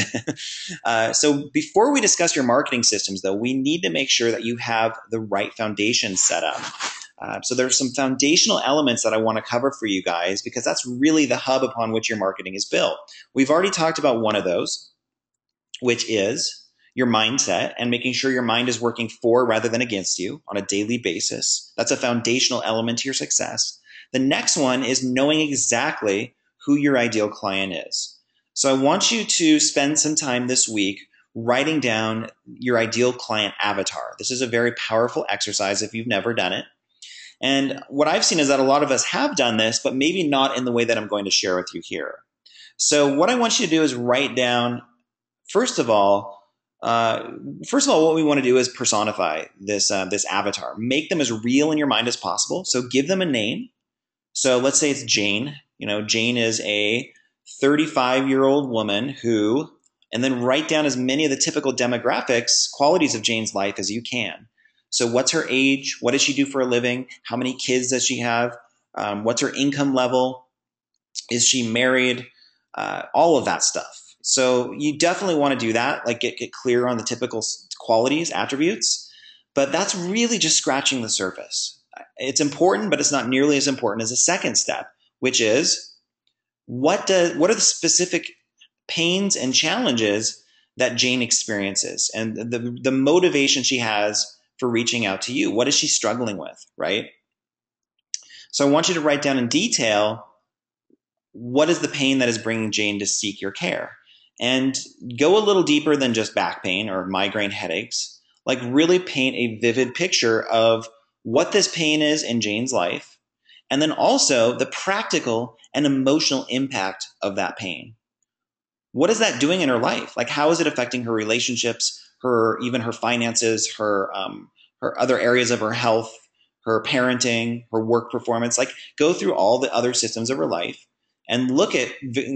S1: So before we discuss your marketing systems, though, we need to make sure that you have the right foundation set up. So there's some foundational elements that I want to cover for you guys, because that's really the hub upon which your marketing is built. We've already talked about one of those, which is your mindset, and making sure your mind is working for rather than against you on a daily basis. That's a foundational element to your success. The next one is knowing exactly who your ideal client is. So I want you to spend some time this week writing down your ideal client avatar. This is a very powerful exercise if you've never done it. And what I've seen is that a lot of us have done this, but maybe not in the way that I'm going to share with you here. So what I want you to do is write down, first of all, what we want to do is personify this avatar. Make them as real in your mind as possible. So give them a name. So let's say it's Jane. Jane is a 35-year-old woman who, and then write down as many of the typical demographics, qualities of Jane's life as you can. So what's her age? What does she do for a living? How many kids does she have? What's her income level? Is she married? All of that stuff. So you definitely want to do that, like get clear on the typical qualities, attributes, but that's really just scratching the surface. It's important, but it's not nearly as important as the second step, which is what are the specific pains and challenges that Jane experiences, and the motivation she has for reaching out to you. What is she struggling with, right? So I want you to write down in detail, what is the pain that is bringing Jane to seek your care? And go a little deeper than just back pain or migraine headaches. Like really paint a vivid picture of what this pain is in Jane's life, and then also the practical and emotional impact of that pain. What is that doing in her life? Like, how is it affecting her relationships, even her finances, her other areas of her health, her parenting, her work performance? Like, go through all the other systems of her life and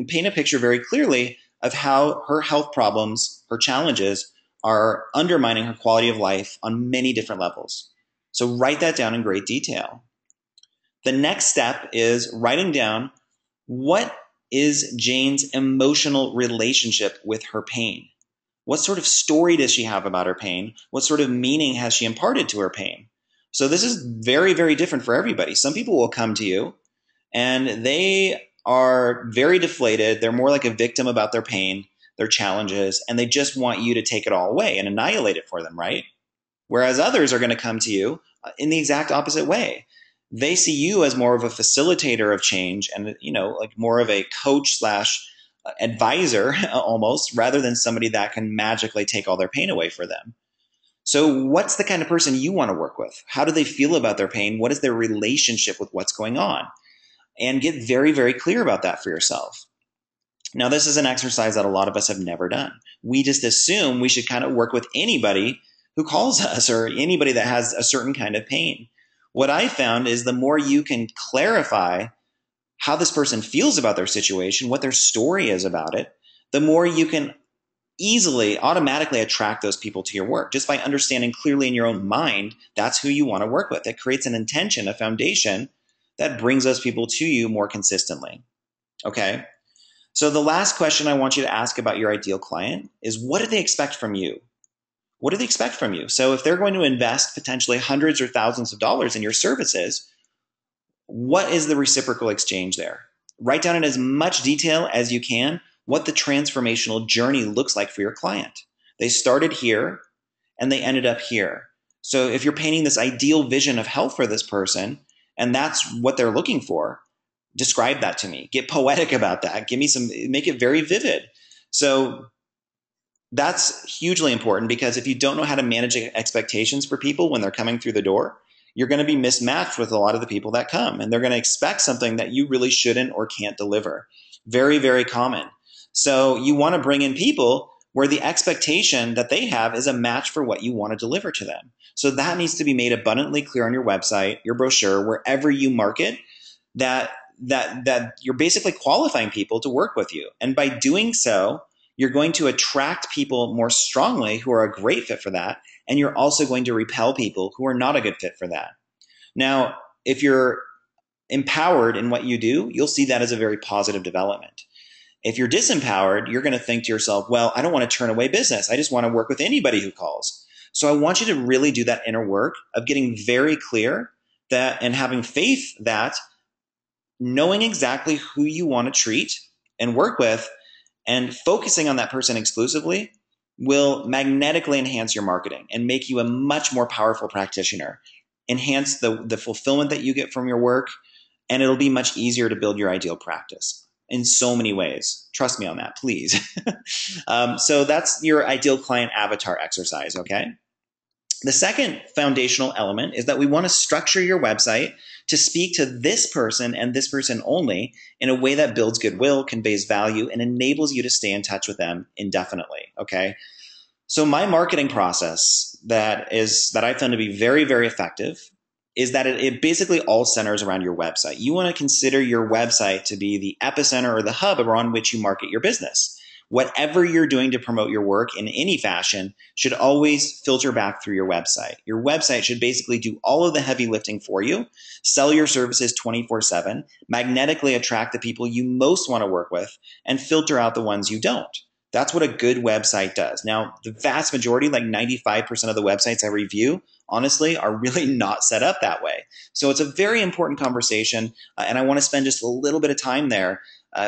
S1: paint a picture very clearly of how her health problems, her challenges, are undermining her quality of life on many different levels. So write that down in great detail. The next step is writing down, what is Jane's emotional relationship with her pain? What sort of story does she have about her pain? What sort of meaning has she imparted to her pain? So this is very, very different for everybody. Some people will come to you and they are very deflated. They're more like a victim about their pain, their challenges, and they just want you to take it all away and annihilate it for them, right? Whereas others are going to come to you in the exact opposite way. They see you as more of a facilitator of change and, like more of a coach slash advisor almost, rather than somebody that can magically take all their pain away for them. So what's the kind of person you want to work with? How do they feel about their pain? What is their relationship with what's going on? And get very, very clear about that for yourself. Now, this is an exercise that a lot of us have never done. We just assume we should kind of work with anybody who calls us or anybody that has a certain kind of pain. What I found is the more you can clarify how this person feels about their situation, what their story is about it, the more you can easily, automatically attract those people to your work just by understanding clearly in your own mind that's who you want to work with. It creates an intention, a foundation that brings those people to you more consistently. Okay? So the last question I want you to ask about your ideal client is, what do they expect from you? What do they expect from you? So if they're going to invest potentially hundreds or thousands of dollars in your services, what is the reciprocal exchange there? Write down in as much detail as you can what the transformational journey looks like for your client. They started here and they ended up here. So if you're painting this ideal vision of health for this person, and that's what they're looking for, describe that to me. Get poetic about that. Make it very vivid. So that's hugely important, because if you don't know how to manage expectations for people when they're coming through the door, you're going to be mismatched with a lot of the people that come, and they're going to expect something that you really shouldn't or can't deliver. Very, very common. So you want to bring in people where the expectation that they have is a match for what you want to deliver to them. So that needs to be made abundantly clear on your website, your brochure, wherever you market, that that you're basically qualifying people to work with you. And by doing so, you're going to attract people more strongly who are a great fit for that. And you're also going to repel people who are not a good fit for that. Now, if you're empowered in what you do, you'll see that as a very positive development. If you're disempowered, you're going to think to yourself, well, I don't want to turn away business. I just want to work with anybody who calls. So I want you to really do that inner work of getting very clear that and having faith that knowing exactly who you want to treat and work with and focusing on that person exclusively will magnetically enhance your marketing and make you a much more powerful practitioner, enhance the fulfillment that you get from your work, and it'll be much easier to build your ideal practice in so many ways. Trust me on that, please. So that's your ideal client avatar exercise, okay? The second foundational element is that we want to structure your website to speak to this person and this person only in a way that builds goodwill, conveys value, and enables you to stay in touch with them indefinitely, okay? So my marketing process that I found to be very, very effective is that it basically all centers around your website. You want to consider your website to be the epicenter or the hub around which you market your business. Whatever you're doing to promote your work in any fashion should always filter back through your website. Your website should basically do all of the heavy lifting for you, sell your services 24/7, magnetically attract the people you most want to work with, and filter out the ones you don't. That's what a good website does. Now, the vast majority, like 95% of the websites I review, honestly, are really not set up that way. So it's a very important conversation, and I want to spend just a little bit of time there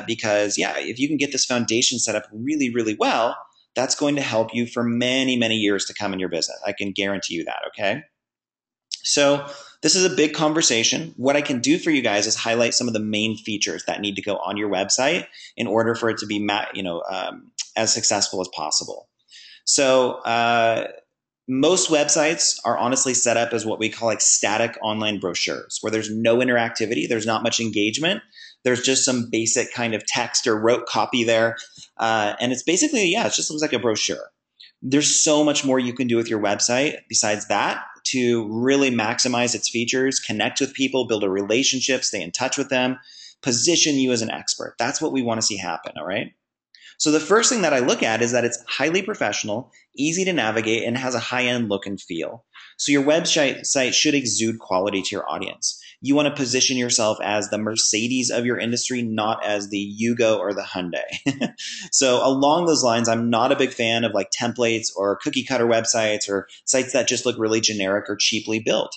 S1: because, yeah, if you can get this foundation set up really, really well, that's going to help you for many, many years to come in your business. I can guarantee you that, okay? So this is a big conversation. What I can do for you guys is highlight some of the main features that need to go on your website in order for it to be as successful as possible. So most websites are honestly set up as what we call like static online brochures, where there's no interactivity, there's not much engagement, there's just some basic kind of text or rote copy there. And it's basically, yeah, it just looks like a brochure. There's so much more you can do with your website besides that to really maximize its features, connect with people, build a relationship, stay in touch with them, position you as an expert. That's what we want to see happen, all right? So the first thing that I look at is that it's highly professional, easy to navigate, and has a high-end look and feel. So your website should exude quality to your audience. You want to position yourself as the Mercedes of your industry, not as the Yugo or the Hyundai. So along those lines, I'm not a big fan of like templates or cookie cutter websites or sites that just look really generic or cheaply built.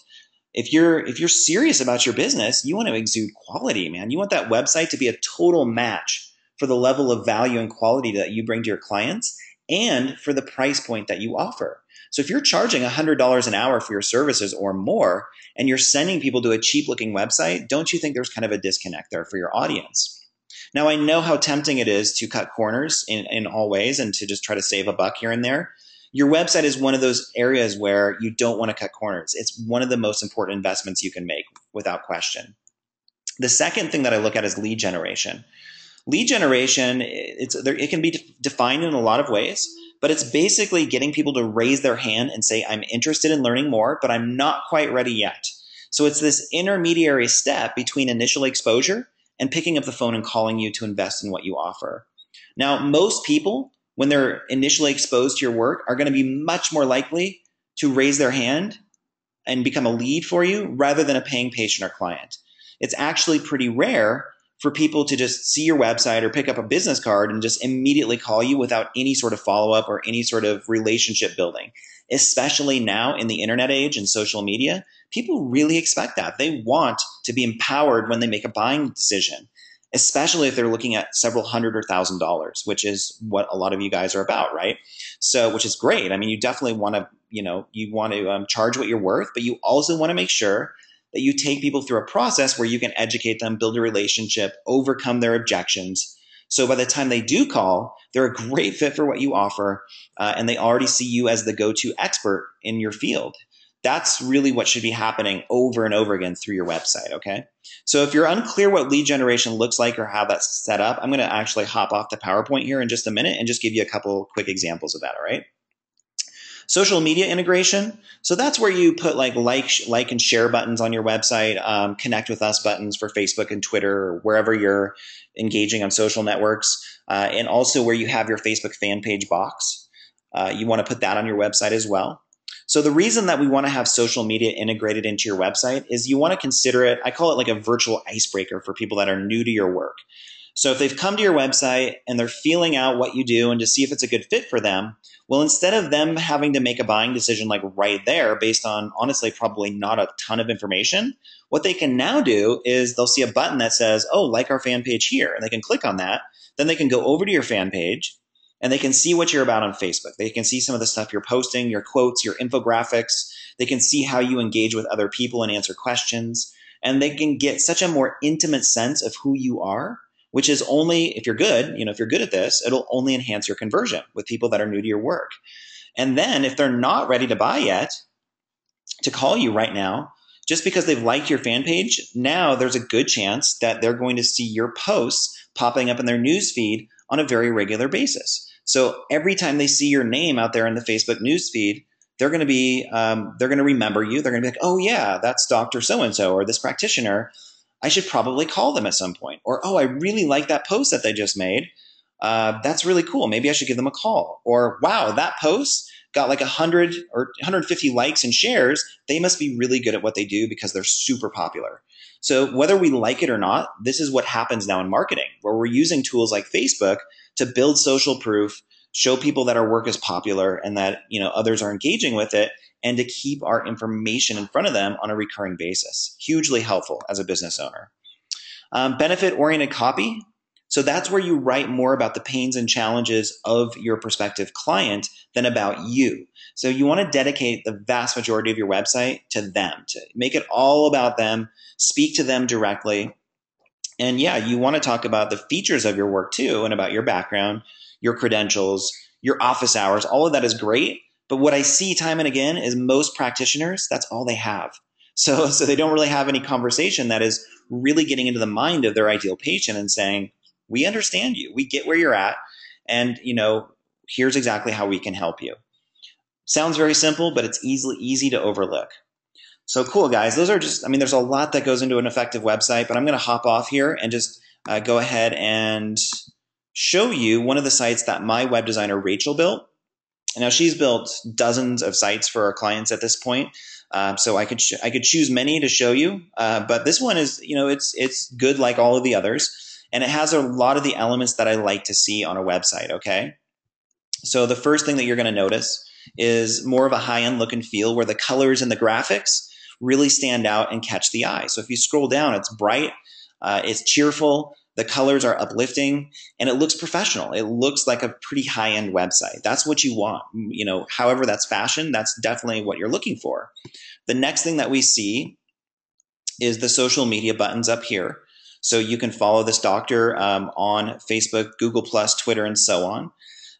S1: If you're serious about your business, you want to exude quality, man. You want that website to be a total match for the level of value and quality that you bring to your clients and for the price point that you offer. So if you're charging $100 an hour for your services or more, and you're sending people to a cheap looking website, don't you think there's kind of a disconnect there for your audience? Now, I know how tempting it is to cut corners in all ways and to just try to save a buck here and there. Your website is one of those areas where you don't want to cut corners. It's one of the most important investments you can make without question. The second thing that I look at is lead generation. Lead generation, it can be defined in a lot of ways, but it's basically getting people to raise their hand and say, I'm interested in learning more, but I'm not quite ready yet. So it's this intermediary step between initial exposure and picking up the phone and calling you to invest in what you offer. Now, most people, when they're initially exposed to your work, are going to be much more likely to raise their hand and become a lead for you rather than a paying patient or client. It's actually pretty rare for people to just see your website or pick up a business card and just immediately call you without any sort of follow-up or any sort of relationship building. Especially now in the internet age and social media, people really expect that. They want to be empowered when they make a buying decision, especially if they're looking at several hundred or $1,000s, which is what a lot of you guys are about, right? So, which is great. I mean, you definitely want to, charge what you're worth, but you also want to make sure that you take people through a process where you can educate them, build a relationship, overcome their objections. So by the time they do call, they're a great fit for what you offer, and they already see you as the go-to expert in your field. That's really what should be happening over and over again through your website, okay? So if you're unclear what lead generation looks like or how that's set up, I'm going to actually hop off the PowerPoint here in just a minute and just give you a couple quick examples of that, all right? Social media integration. So that's where you put like and share buttons on your website, connect with us buttons for Facebook and Twitter, or wherever you're engaging on social networks, and also where you have your Facebook fan page box. You want to put that on your website as well. So the reason that we want to have social media integrated into your website is you want to consider it, I call it like a virtual icebreaker for people that are new to your work. So if they've come to your website and they're feeling out what you do and to see if it's a good fit for them, well, instead of them having to make a buying decision like right there based on honestly probably not a ton of information, what they can now do is they'll see a button that says, oh, like our fan page here, and they can click on that. Then they can go over to your fan page and they can see what you're about on Facebook. They can see some of the stuff you're posting, your quotes, your infographics. They can see how you engage with other people and answer questions. And they can get such a more intimate sense of who you are, which is only, if you're good, if you're good at this, it'll only enhance your conversion with people that are new to your work. And then if they're not ready to buy yet, to call you right now, just because they've liked your fan page, now there's a good chance that they're going to see your posts popping up in their news feed on a very regular basis. So every time they see your name out there in the Facebook news feed, they're going to remember you. They're going to be like, oh yeah, that's Dr. So-and-so or this practitioner. I should probably call them at some point. Or, oh, I really like that post that they just made. That's really cool. Maybe I should give them a call. Or, wow, that post got like 100 or 150 likes and shares. They must be really good at what they do because they're super popular. So whether we like it or not, this is what happens now in marketing, where we're using tools like Facebook to build social proof, show people that our work is popular and that others are engaging with it, and to keep our information in front of them on a recurring basis. Hugely helpful as a business owner. Benefit-oriented copy. So that's where you write more about the pains and challenges of your prospective client than about you. So you want to dedicate the vast majority of your website to them, to make it all about them, speak to them directly. And yeah, you want to talk about the features of your work too, and about your background, your credentials, your office hours. All of that is great. But what I see time and again is most practitioners, that's all they have. So they don't really have any conversation that is really getting into the mind of their ideal patient and saying, we understand you, we get where you're at, and here's exactly how we can help you. Sounds very simple, but it's easy to overlook. So cool, guys. Those are just, there's a lot that goes into an effective website, but I'm going to hop off here and just go ahead and show you one of the sites that my web designer, Rachel, built. Now, she's built dozens of sites for our clients at this point. So I could choose many to show you, but this one is, it's good like all of the others, and it has a lot of the elements that I like to see on a website. Okay, so the first thing that you're going to notice is more of a high-end look and feel, where the colors and the graphics really stand out and catch the eye. So if you scroll down, it's bright, it's cheerful. The colors are uplifting, and it looks professional. It looks like a pretty high-end website. That's what you want. However that's fashion, that's definitely what you're looking for. The next thing that we see is the social media buttons up here. So you can follow this doctor on Facebook, Google+, Twitter, and so on.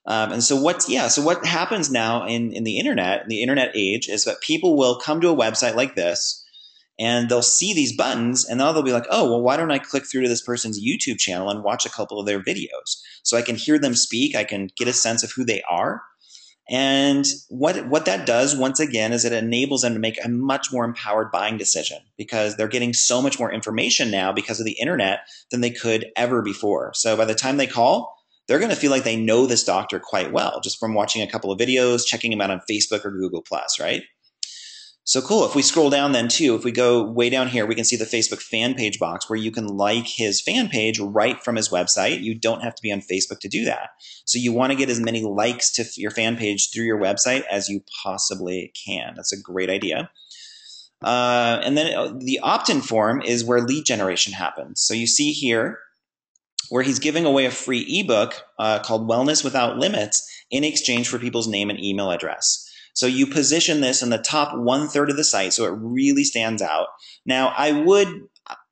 S1: And so what happens now in the internet age, is that people will come to a website like this, and they'll see these buttons, and they'll be like, oh, well, why don't I click through to this person's YouTube channel and watch a couple of their videos so I can hear them speak, I can get a sense of who they are. And what that does, once again, is it enables them to make a much more empowered buying decision, because they're getting so much more information now because of the internet than they could ever before. So by the time they call, they're going to feel like they know this doctor quite well just from watching a couple of videos, checking him out on Facebook or Google+, right? So cool. If we scroll down then too, if we go way down here, we can see the Facebook fan page box where you can like his fan page right from his website. You don't have to be on Facebook to do that. So you want to get as many likes to your fan page through your website as you possibly can. That's a great idea. And then the opt-in form is where lead generation happens. So you see here where he's giving away a free ebook called Wellness Without Limits in exchange for people's name and email address. So you position this in the top 1/3 of the site so it really stands out. Now, I would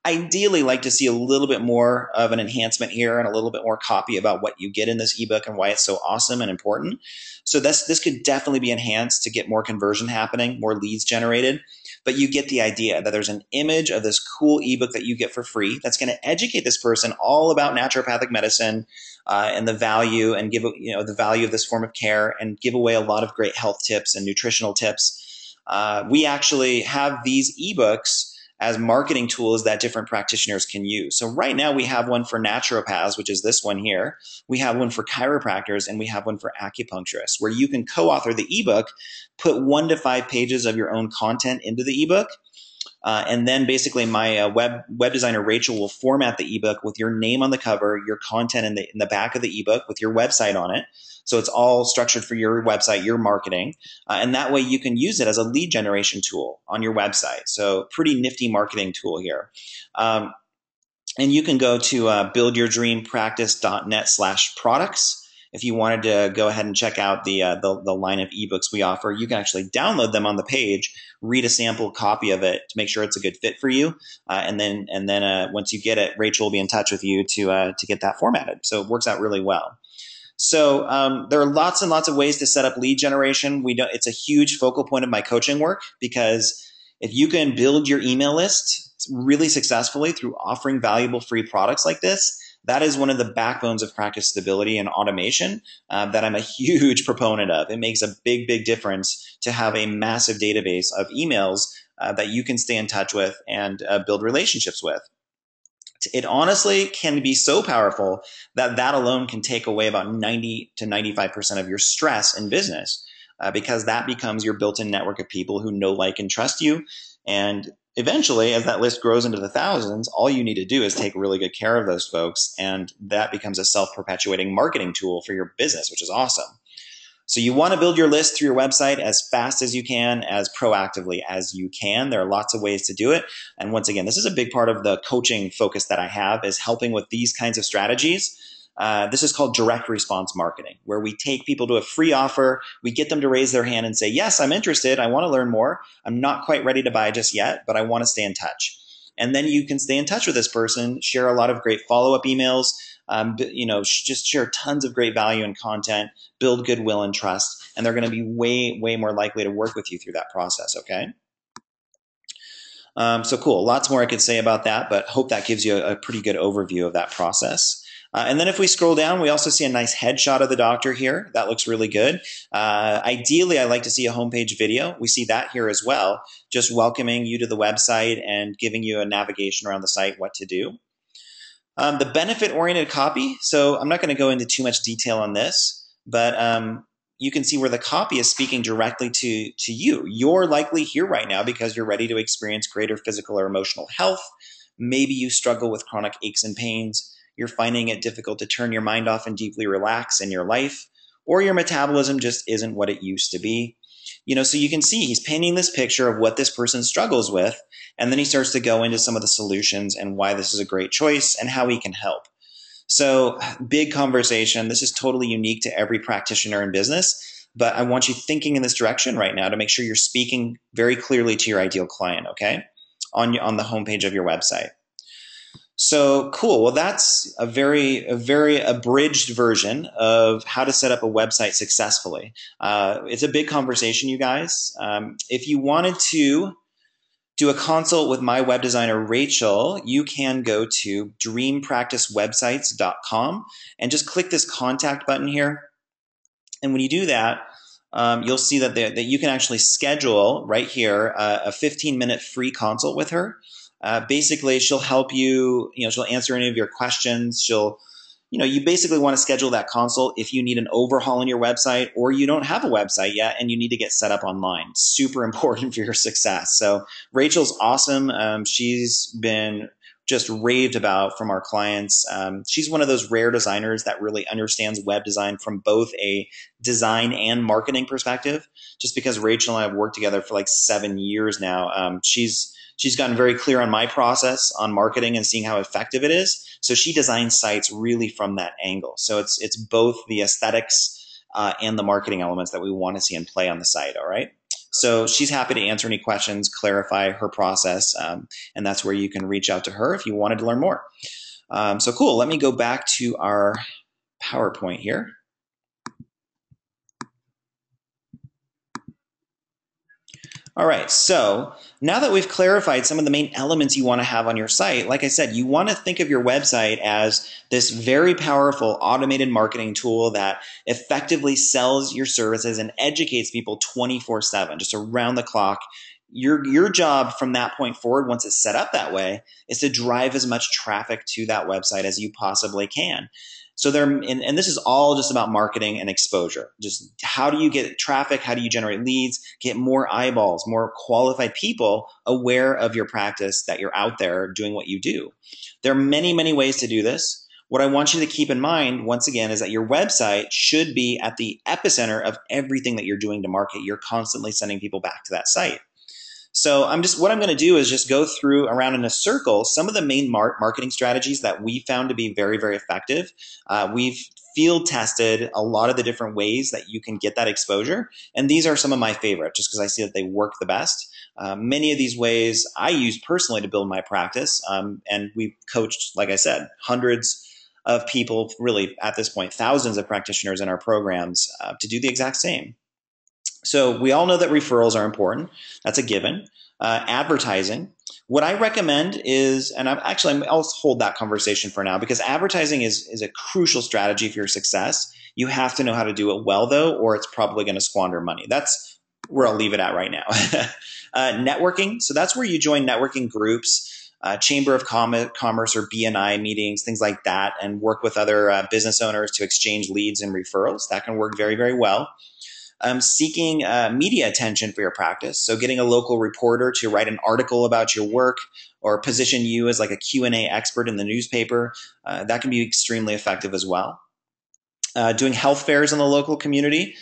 S1: ideally like to see a little bit more of an enhancement here and a little bit more copy about what you get in this ebook and why it's so awesome and important. So this could definitely be enhanced to get more conversion happening, more leads generated. But you get the idea that there's an image of this cool ebook that you get for free that's going to educate this person all about naturopathic medicine and the value, and give the value of this form of care, and give away a lot of great health tips and nutritional tips. We actually have these ebooks as marketing tools that different practitioners can use. So right now we have one for naturopaths, which is this one here. We have one for chiropractors, and we have one for acupuncturists, where you can co-author the ebook, put 1 to 5 pages of your own content into the ebook. And then basically my web designer, Rachel, will format the ebook with your name on the cover, your content in the back of the ebook with your website on it. So it's all structured for your website, your marketing. And that way you can use it as a lead generation tool on your website. So pretty nifty marketing tool here. And you can go to buildyourdreampractice.net/products. If you wanted to go ahead and check out the line of ebooks we offer, you can actually download them on the page, read a sample copy of it to make sure it's a good fit for you, and then once you get it, Rachel will be in touch with you to get that formatted. So it works out really well. So there are lots and lots of ways to set up lead generation. It's a huge focal point of my coaching work, because if you can build your email list really successfully through offering valuable free products like this, that is one of the backbones of practice stability and automation that I'm a huge proponent of. It makes a big, big difference to have a massive database of emails that you can stay in touch with and build relationships with. It honestly can be so powerful that alone can take away about 90 to 95% of your stress in business, because that becomes your built-in network of people who know, like, and trust you. And eventually, as that list grows into the thousands, all you need to do is take really good care of those folks, and that becomes a self-perpetuating marketing tool for your business, which is awesome. So you want to build your list through your website as fast as you can, as proactively as you can. There are lots of ways to do it. And once again, this is a big part of the coaching focus that I have, is helping with these kinds of strategies. This is called direct response marketing, where we take people to a free offer. We get them to raise their hand and say, yes, I'm interested. I want to learn more. I'm not quite ready to buy just yet, but I want to stay in touch. And then you can stay in touch with this person, share a lot of great follow-up emails, just share tons of great value and content, build goodwill and trust, and they're going to be way, way more likely to work with you through that process, okay? So cool. Lots more I could say about that, but hope that gives you a pretty good overview of that process. And then if we scroll down, we also see a nice headshot of the doctor here. That looks really good. Ideally, I like to see a homepage video. We see that here as well, just welcoming you to the website and giving you a navigation around the site, what to do. The benefit-oriented copy. So I'm not going to go into too much detail on this, but you can see where the copy is speaking directly to you. You're likely here right now because you're ready to experience greater physical or emotional health. Maybe you struggle with chronic aches and pains. You're finding it difficult to turn your mind off and deeply relax in your life, or your metabolism just isn't what it used to be. So you can see he's painting this picture of what this person struggles with, and then he starts to go into some of the solutions and why this is a great choice and how he can help. So big conversation. This is totally unique to every practitioner in business, but I want you thinking in this direction right now to make sure you're speaking very clearly to your ideal client, okay, on the homepage of your website. So cool. Well, that's a very abridged version of how to set up a website successfully. It's a big conversation, you guys. If you wanted to do a consult with my web designer, Rachel, you can go to dreampracticewebsites.com and just click this contact button here. And when you do that, you'll see that you can actually schedule right here a 15-minute free consult with her. Basically, she'll help you, she'll answer any of your questions. You basically want to schedule that consult if you need an overhaul on your website, or you don't have a website yet and you need to get set up online. Super important for your success. So Rachel's awesome. She's been just raved about from our clients. She's one of those rare designers that really understands web design from both a design and marketing perspective. Just because Rachel and I have worked together for like 7 years now, she's gotten very clear on my process on marketing and seeing how effective it is. So she designs sites really from that angle. So it's both the aesthetics and the marketing elements that we want to see in play on the site. All right. So she's happy to answer any questions, clarify her process, and that's where you can reach out to her if you wanted to learn more. So cool. Let me go back to our PowerPoint here. All right, so now that we've clarified some of the main elements you want to have on your site, like I said, you want to think of your website as this very powerful automated marketing tool that effectively sells your services and educates people 24/7, just around the clock. Your job from that point forward, once it's set up that way, is to drive as much traffic to that website as you possibly can. So and this is all just about marketing and exposure. Just how do you get traffic? How do you generate leads? Get more eyeballs, more qualified people aware of your practice, that you're out there doing what you do. There are many, many ways to do this. What I want you to keep in mind, once again, is that your website should be at the epicenter of everything that you're doing to market. You're constantly sending people back to that site. So what I'm going to do is just go through around in a circle some of the main marketing strategies that we found to be very, very effective. We've field tested a lot of the different ways that you can get that exposure. And these are some of my favorite, just because I see that they work the best. Many of these ways I use personally to build my practice. And we've coached, like I said, hundreds of people, really at this point, thousands of practitioners in our programs to do the exact same. So we all know that referrals are important. That's a given. Advertising. What I recommend is, and I'll hold that conversation for now, because advertising is a crucial strategy for your success. You have to know how to do it well, though, or it's probably going to squander money. That's where I'll leave it at right now. Networking. So that's where you join networking groups, Chamber of Commerce or BNI meetings, things like that, and work with other business owners to exchange leads and referrals. That can work very, very well. Seeking media attention for your practice. So getting a local reporter to write an article about your work or position you as like a Q&A expert in the newspaper. That can be extremely effective as well. Doing health fairs in the local community.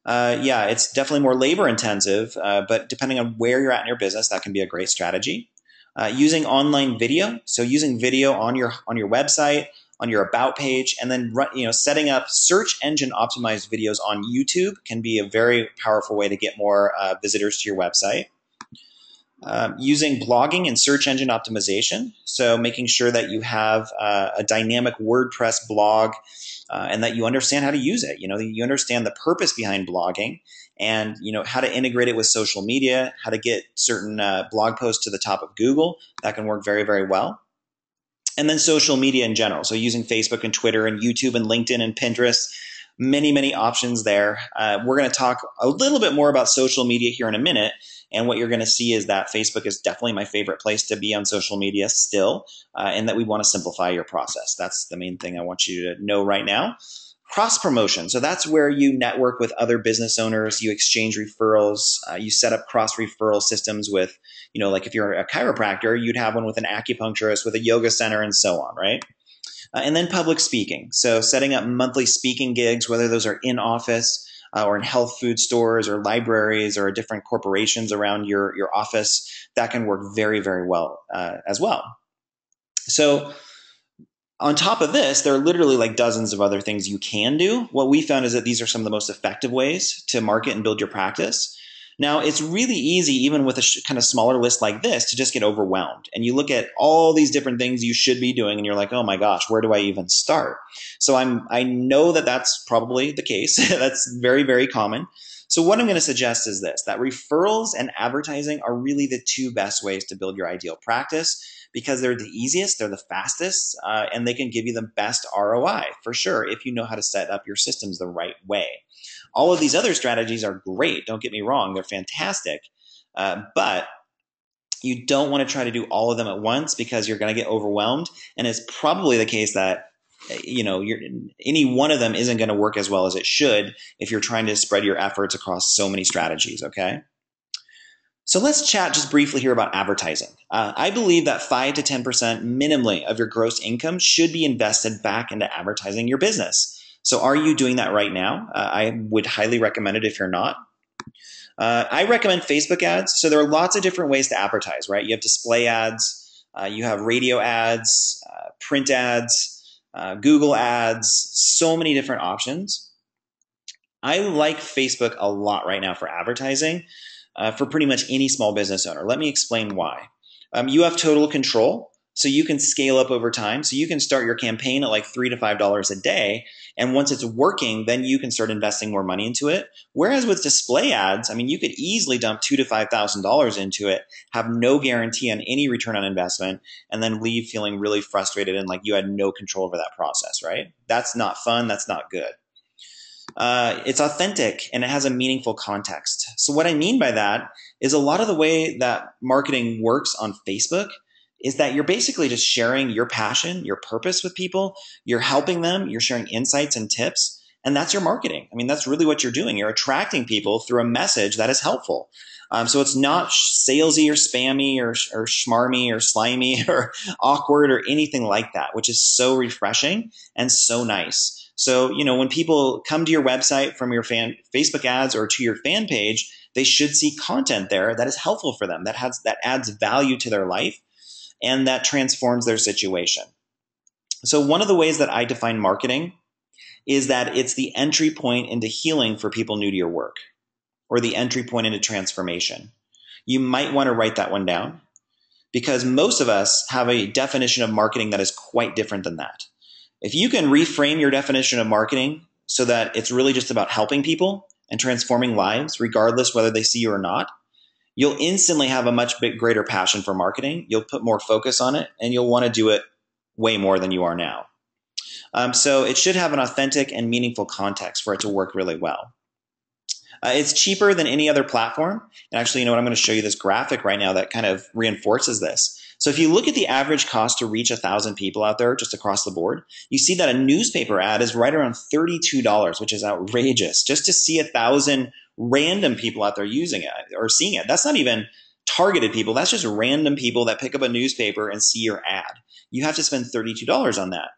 S1: Yeah, it's definitely more labor intensive, but depending on where you're at in your business, that can be a great strategy. Using online video. So using video on your website, on your about page, and then setting up search engine optimized videos on YouTube can be a very powerful way to get more visitors to your website. Using blogging and search engine optimization, so making sure that you have a dynamic WordPress blog and that you understand how to use it. You understand the purpose behind blogging and how to integrate it with social media, how to get certain blog posts to the top of Google. That can work very, very well. And then social media in general. So using Facebook and Twitter and YouTube and LinkedIn and Pinterest, many, many options there. We're going to talk a little bit more about social media here in a minute. And what you're going to see is that Facebook is definitely my favorite place to be on social media still, and that we want to simplify your process. That's the main thing I want you to know right now. Cross promotion. So that's where you network with other business owners, you exchange referrals, you set up cross referral systems with, like if you're a chiropractor, you'd have one with an acupuncturist, with a yoga center, and so on, right? And then public speaking. So setting up monthly speaking gigs, whether those are in office or in health food stores or libraries or different corporations around your office, that can work very, very well as well. So on top of this, there are literally like dozens of other things you can do. What we found is that these are some of the most effective ways to market and build your practice. Now, it's really easy, even with a kind of smaller list like this, to just get overwhelmed. And you look at all these different things you should be doing, and you're like, oh my gosh, where do I even start? So I know that that's probably the case. That's very, very common. So what I'm going to suggest is this, that referrals and advertising are really the two best ways to build your ideal practice, because they're the easiest, they're the fastest, and they can give you the best ROI for sure if you know how to set up your systems the right way. All of these other strategies are great, don't get me wrong, they're fantastic, but you don't want to try to do all of them at once because you're going to get overwhelmed, and it's probably the case that any one of them isn't going to work as well as it should if you're trying to spread your efforts across so many strategies, okay? So let's chat just briefly here about advertising. I believe that 5 to 10% minimally of your gross income should be invested back into advertising your business. So are you doing that right now? I would highly recommend it if you're not. I recommend Facebook ads. So there are lots of different ways to advertise, right? You have display ads, you have radio ads, print ads, Google ads, so many different options. I like Facebook a lot right now for advertising. for pretty much any small business owner. Let me explain why. You have total control, so you can scale up over time. So you can start your campaign at like $3 to $5 a day. And once it's working, then you can start investing more money into it. Whereas with display ads, I mean, you could easily dump $2,000 to $5,000 into it, have no guarantee on any return on investment, and then leave feeling really frustrated and like you had no control over that process, right? That's not fun. That's not good. It's authentic and it has a meaningful context. So what I mean by that is a lot of the way that marketing works on Facebook is that you're basically just sharing your passion, your purpose with people. You're helping them. You're sharing insights and tips. And that's your marketing. I mean, that's really what you're doing. You're attracting people through a message that is helpful. So it's not salesy or spammy or schmarmy or slimy or awkward or anything like that, which is so refreshing and so nice. So, when people come to your website from your Facebook ads or to your fan page, they should see content there that is helpful for them, that adds value to their life and that transforms their situation. So one of the ways that I define marketing is that it's the entry point into healing for people new to your work, or the entry point into transformation. You might want to write that one down because most of us have a definition of marketing that is quite different than that. If you can reframe your definition of marketing so that it's really just about helping people and transforming lives, regardless whether they see you or not, you'll instantly have a much greater passion for marketing. You'll put more focus on it, and you'll want to do it way more than you are now. So it should have an authentic and meaningful context for it to work really well. It's cheaper than any other platform. And actually, I'm going to show you this graphic right now that kind of reinforces this. So if you look at the average cost to reach 1,000 people out there just across the board, you see that a newspaper ad is right around $32, which is outrageous. Just to see 1,000 random people out there using it or seeing it. That's not even targeted people. That's just random people that pick up a newspaper and see your ad. You have to spend $32 on that.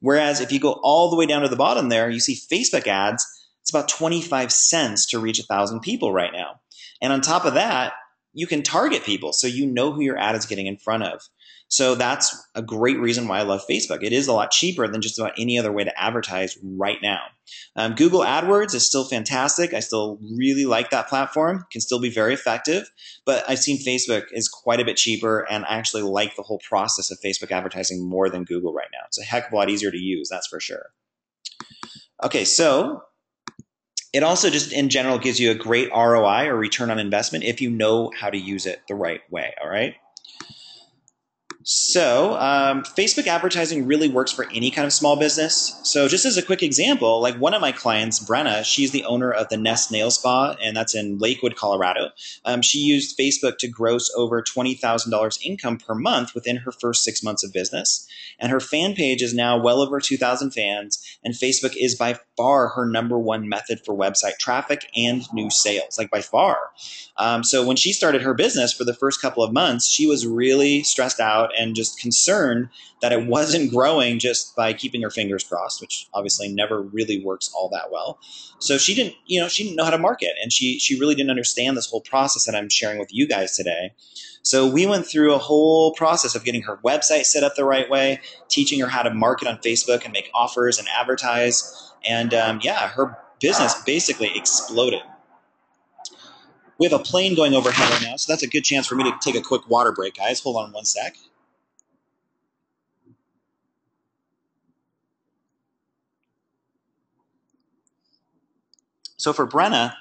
S1: Whereas if you go all the way down to the bottom there, you see Facebook ads. It's about 25 cents to reach 1,000 people right now. And on top of that, you can target people so you know who your ad is getting in front of. So that's a great reason why I love Facebook. It is a lot cheaper than just about any other way to advertise right now. Google AdWords is still fantastic. I still really like that platform. Can still be very effective. But I've seen Facebook is quite a bit cheaper, and I actually like the whole process of Facebook advertising more than Google right now. It's a heck of a lot easier to use, that's for sure. Okay, so it also just in general gives you a great ROI or return on investment if you know how to use it the right way, all right? So Facebook advertising really works for any kind of small business. So just as a quick example, like one of my clients, Brenna, she's the owner of the Nest Nail Spa, and that's in Lakewood, Colorado. She used Facebook to gross over $20,000 income per month within her first 6 months of business. And her fan page is now well over 2,000 fans, and Facebook is by far her #1 method for website traffic and new sales, like by far. So when she started her business for the first couple of months, she was really stressed out and just concerned that it wasn't growing just by keeping her fingers crossed, which obviously never really works all that well. So she didn't know how to market, and she really didn't understand this whole process that I'm sharing with you guys today. So we went through a whole process of getting her website set up the right way, teaching her how to market on Facebook and make offers and advertise. And her business basically exploded. We have a plane going overhead right now, so that's a good chance for me to take a quick water break, guys. Hold on one sec. So for Brenna,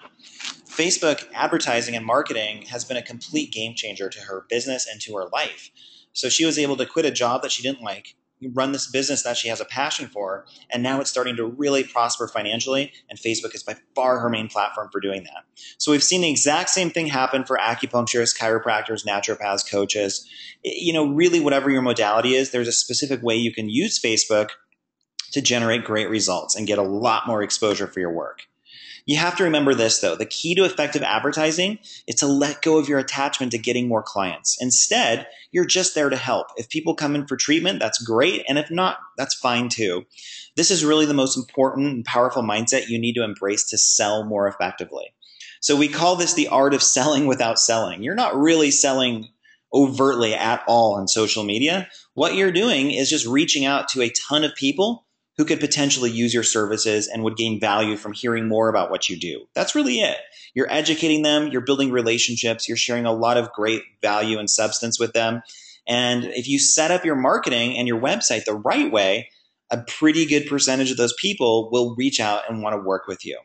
S1: Facebook advertising and marketing has been a complete game changer to her business and to her life. So she was able to quit a job that she didn't like, run this business that she has a passion for, and now it's starting to really prosper financially, and Facebook is by far her main platform for doing that. So we've seen the exact same thing happen for acupuncturists, chiropractors, naturopaths, coaches. Really whatever your modality is, there's a specific way you can use Facebook to generate great results and get a lot more exposure for your work. You have to remember this, though. The key to effective advertising is to let go of your attachment to getting more clients. Instead, you're just there to help. If people come in for treatment, that's great. And if not, that's fine too. This is really the most important and powerful mindset you need to embrace to sell more effectively. So we call this the art of selling without selling. You're not really selling overtly at all on social media. What you're doing is just reaching out to a ton of people who could potentially use your services and would gain value from hearing more about what you do. That's really it. You're educating them, you're building relationships, you're sharing a lot of great value and substance with them. And if you set up your marketing and your website the right way, a pretty good percentage of those people will reach out and want to work with you.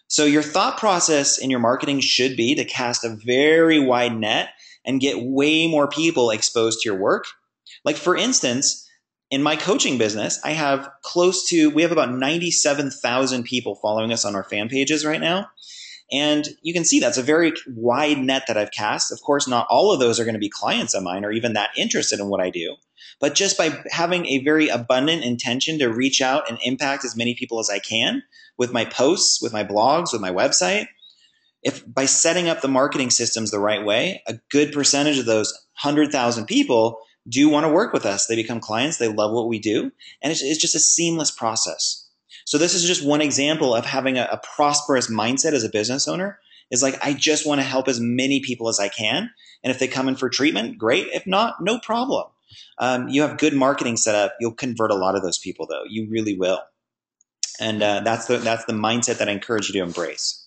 S1: So your thought process in your marketing should be to cast a very wide net and get way more people exposed to your work. Like for instance, in my coaching business, we have about 97,000 people following us on our fan pages right now. And you can see that's a very wide net that I've cast. Of course, not all of those are going to be clients of mine or even that interested in what I do. But just by having a very abundant intention to reach out and impact as many people as I can with my posts, with my blogs, with my website, if by setting up the marketing systems the right way, a good percentage of those 100,000 people do want to work with us. They become clients. They love what we do. And it's just a seamless process. So this is just one example of having a prosperous mindset as a business owner is like, I just want to help as many people as I can. And if they come in for treatment, great. If not, no problem. You have good marketing set up. You'll convert a lot of those people though. You really will. And that's the mindset that I encourage you to embrace.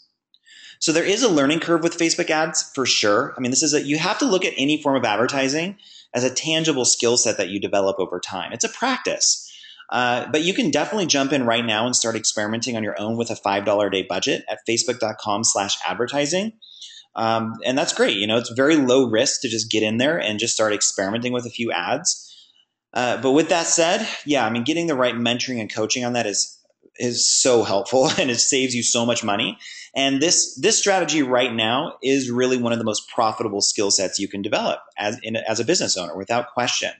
S1: So there is a learning curve with Facebook ads for sure. I mean, you have to look at any form of advertising as a tangible skill set that you develop over time. It's a practice. But you can definitely jump in right now and start experimenting on your own with a $5 a day budget at facebook.com/advertising. And that's great. It's very low risk to just get in there and just start experimenting with a few ads. But with that said, getting the right mentoring and coaching on that is so helpful and it saves you so much money. And this strategy right now is really one of the most profitable skill sets you can develop as a business owner without question.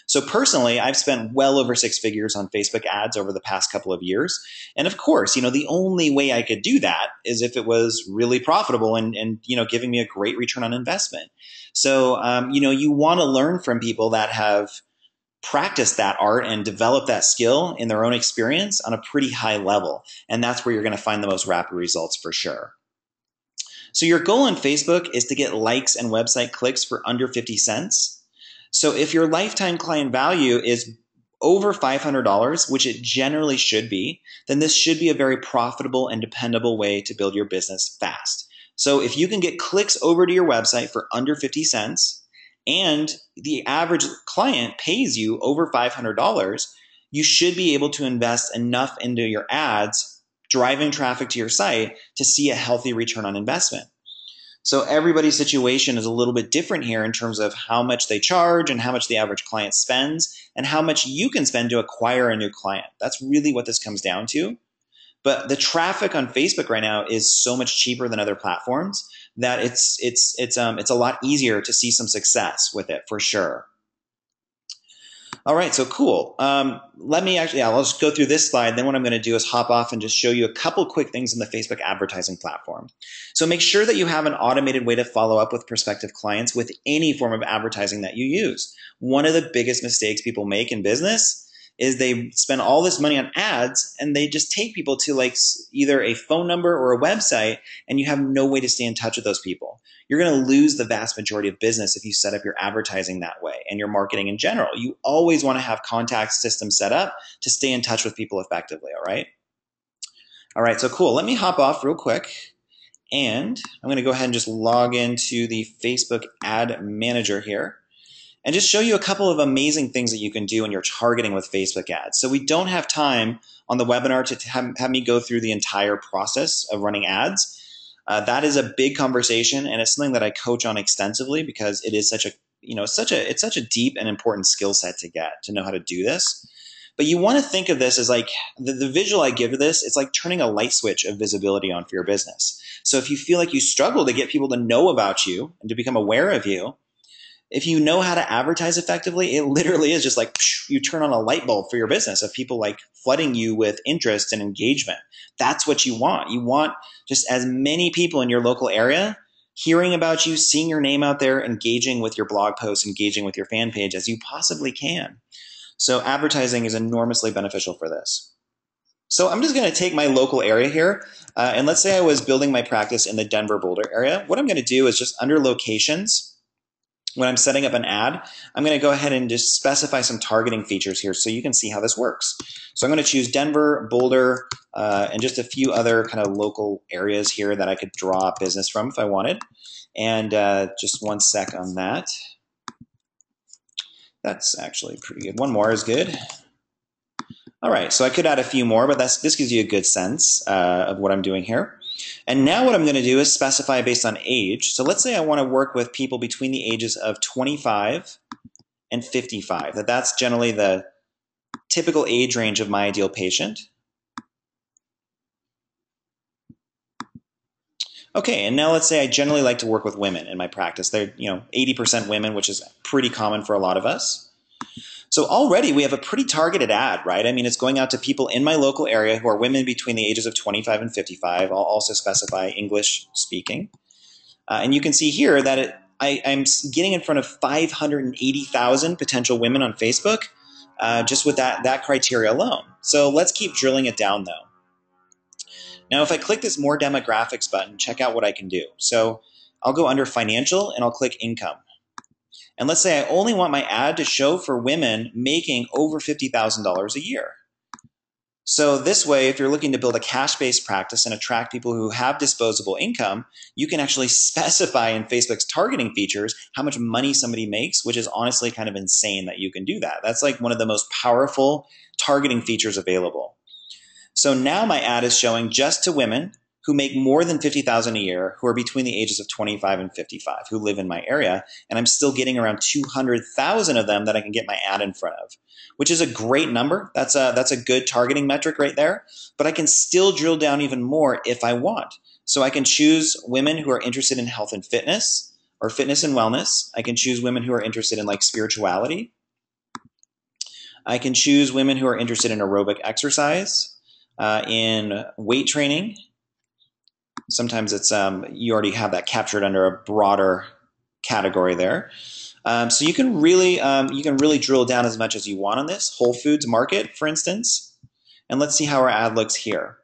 S1: So personally, I've spent well over 6 figures on Facebook ads over the past couple of years. And of course, the only way I could do that is if it was really profitable and giving me a great return on investment. So, you want to learn from people that have practiced that art and developed that skill in their own experience on a pretty high level. And that's where you're going to find the most rapid results for sure. So your goal on Facebook is to get likes and website clicks for under 50 cents. So if your lifetime client value is over $500, which it generally should be, then this should be a very profitable and dependable way to build your business fast. So if you can get clicks over to your website for under 50 cents and the average client pays you over $500, you should be able to invest enough into your ads, driving traffic to your site to see a healthy return on investment. So everybody's situation is a little bit different here in terms of how much they charge and how much the average client spends and how much you can spend to acquire a new client. That's really what this comes down to. But the traffic on Facebook right now is so much cheaper than other platforms that it's a lot easier to see some success with it for sure. All right, so cool. I'll just go through this slide. Then what I'm going to do is hop off and just show you a couple quick things in the Facebook advertising platform. So make sure that you have an automated way to follow up with prospective clients with any form of advertising that you use. One of the biggest mistakes people make in business is they spend all this money on ads and they just take people to like either a phone number or a website and you have no way to stay in touch with those people. You're going to lose the vast majority of business if you set up your advertising that way and your marketing in general. You always want to have contact systems set up to stay in touch with people effectively, all right? All right, so cool. Let me hop off real quick and I'm going to go ahead and just log into the Facebook ad manager here and just show you a couple of amazing things that you can do when you're targeting with Facebook ads. So we don't have time on the webinar to have me go through the entire process of running ads. That is a big conversation, and it's something that I coach on extensively because it is such a deep and important skill set to get to know how to do this. But you want to think of this as like the visual I give to this, it's like turning a light switch of visibility on for your business. So if you feel like you struggle to get people to know about you and to become aware of you, if you know how to advertise effectively, it literally is just like you turn on a light bulb for your business of people like flooding you with interest and engagement. That's what you want. You want just as many people in your local area hearing about you, seeing your name out there, engaging with your blog posts, engaging with your fan page as you possibly can. So advertising is enormously beneficial for this. So I'm just going to take my local area here. And let's say I was building my practice in the Denver Boulder area. What I'm going to do is just under locations, when I'm setting up an ad, I'm going to go ahead and just specify some targeting features here so you can see how this works. So I'm going to choose Denver, Boulder, and just a few other kind of local areas here that I could draw business from if I wanted. And just one sec on that. That's actually pretty good. One more is good. All right, so I could add a few more, but this gives you a good sense of what I'm doing here. And now what I'm going to do is specify based on age. So let's say I want to work with people between the ages of 25 and 55. That's generally the typical age range of my ideal patient. Okay, and now let's say I generally like to work with women in my practice. They're 80% women, which is pretty common for a lot of us. So already we have a pretty targeted ad, right? I mean, it's going out to people in my local area who are women between the ages of 25 and 55. I'll also specify English speaking. And you can see here that I'm getting in front of 580,000 potential women on Facebook just with that criteria alone. So let's keep drilling it down though. Now, if I click this More Demographics button, check out what I can do. So I'll go under Financial and I'll click Income. And let's say I only want my ad to show for women making over $50,000 a year. So this way, if you're looking to build a cash-based practice and attract people who have disposable income, you can actually specify in Facebook's targeting features how much money somebody makes, which is honestly kind of insane that you can do that. That's like one of the most powerful targeting features available. So now my ad is showing just to women who make more than $50,000 a year, who are between the ages of 25 and 55, who live in my area, and I'm still getting around 200,000 of them that I can get my ad in front of, which is a great number. That's a good targeting metric right there, but I can still drill down even more if I want. So I can choose women who are interested in health and fitness or fitness and wellness. I can choose women who are interested in like spirituality. I can choose women who are interested in aerobic exercise, in weight training. Sometimes it's you already have that captured under a broader category there. So you can really drill down as much as you want on this. Whole Foods Market, for instance. And let's see how our ad looks here.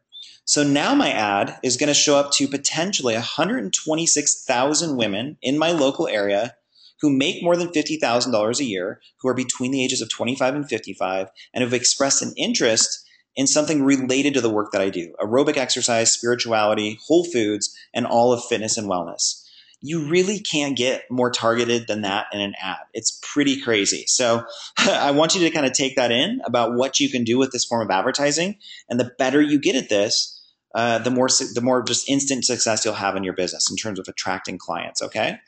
S1: So now my ad is going to show up to potentially 126,000 women in my local area who make more than $50,000 a year, who are between the ages of 25 and 55, and have expressed an interest in something related to the work that I do: aerobic exercise, spirituality, whole foods, and all of fitness and wellness. You really can't get more targeted than that in an ad. It's pretty crazy. So I want you to kind of take that in about what you can do with this form of advertising. And the better you get at this, the more just instant success you'll have in your business in terms of attracting clients, okay?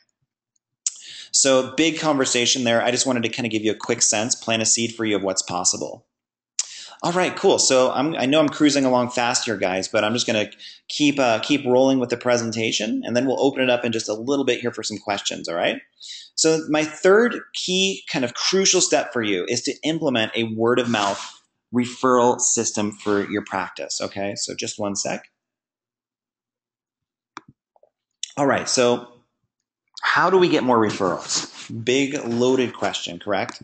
S1: So big conversation there. I just wanted to kind of give you a quick sense, plant a seed for you of what's possible. All right, cool. So I know I'm cruising along fast here, guys, but I'm just going to keep rolling with the presentation, and then we'll open it up in just a little bit here for some questions, all right? So my third key kind of crucial step for you is to implement a word of mouth referral system for your practice, okay? So just one sec. All right, so how do we get more referrals? Big loaded question, correct?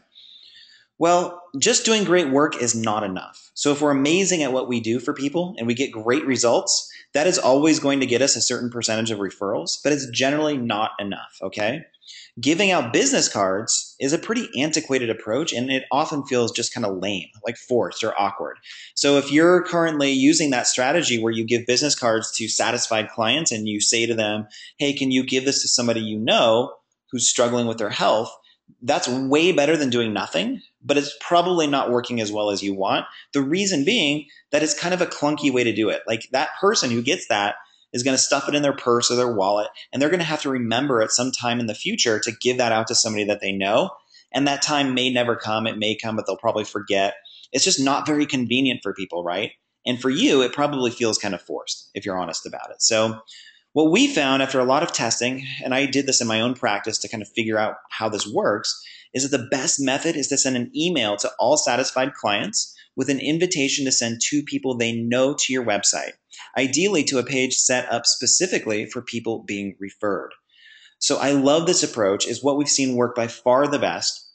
S1: Well, just doing great work is not enough. So if we're amazing at what we do for people and we get great results, that is always going to get us a certain percentage of referrals, but it's generally not enough, okay? Giving out business cards is a pretty antiquated approach, and it often feels just kind of lame, like forced or awkward. So if you're currently using that strategy where you give business cards to satisfied clients and you say to them, hey, can you give this to somebody you know who's struggling with their health? That's way better than doing nothing, but it's probably not working as well as you want. The reason being that it's kind of a clunky way to do it. Like that person who gets that is going to stuff it in their purse or their wallet, and they're going to have to remember at some time in the future to give that out to somebody that they know. And that time may never come. It may come, but they'll probably forget. It's just not very convenient for people, right? And for you, it probably feels kind of forced if you're honest about it. So what we found after a lot of testing, and I did this in my own practice to kind of figure out how this works, is that the best method is to send an email to all satisfied clients with an invitation to send 2 people they know to your website, ideally to a page set up specifically for people being referred. So I love this approach. Is what we've seen work by far the best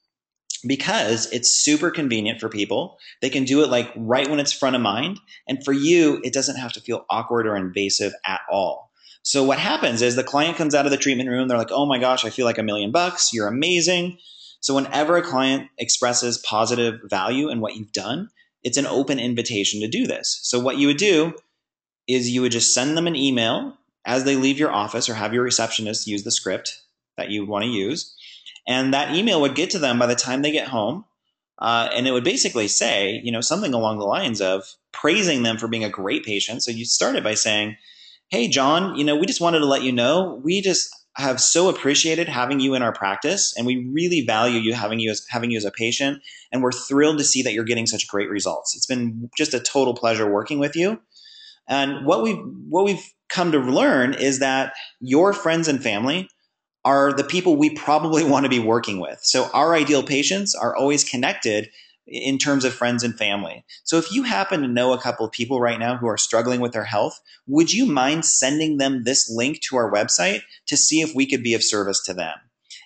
S1: because it's super convenient for people. They can do it like right when it's front of mind. And for you, it doesn't have to feel awkward or invasive at all. So what happens is the client comes out of the treatment room. They're like, oh my gosh, I feel like $1,000,000. You're amazing. So whenever a client expresses positive value in what you've done, it's an open invitation to do this. So what you would do is you would just send them an email as they leave your office, or have your receptionist use the script that you want to use. And that email would get to them by the time they get home. And it would basically say, something along the lines of praising them for being a great patient. So you started by saying, hey, John, we just wanted to let you know, we just have so appreciated having you in our practice, and we really value you having you as a patient. And we're thrilled to see that you're getting such great results. It's been just a total pleasure working with you. And what we've come to learn is that your friends and family are the people we probably want to be working with. So our ideal patients are always connected in terms of friends and family. So if you happen to know a couple of people right now who are struggling with their health, would you mind sending them this link to our website to see if we could be of service to them?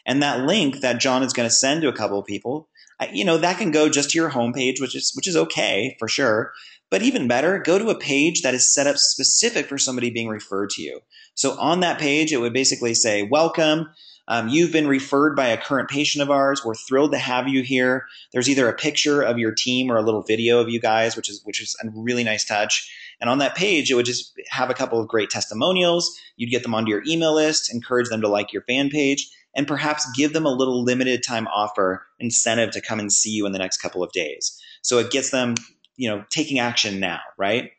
S1: And that link that John is going to send to a couple of people, that can go just to your homepage, which is okay for sure. But even better, go to a page that is set up specific for somebody being referred to you. So on that page, it would basically say, welcome. You've been referred by a current patient of ours. We're thrilled to have you here. There's either a picture of your team or a little video of you guys, which is a really nice touch. And on that page, it would just have a couple of great testimonials. You'd get them onto your email list, encourage them to like your fan page, and perhaps give them a little limited time offer incentive to come and see you in the next couple of days. So it gets them, taking action now, right?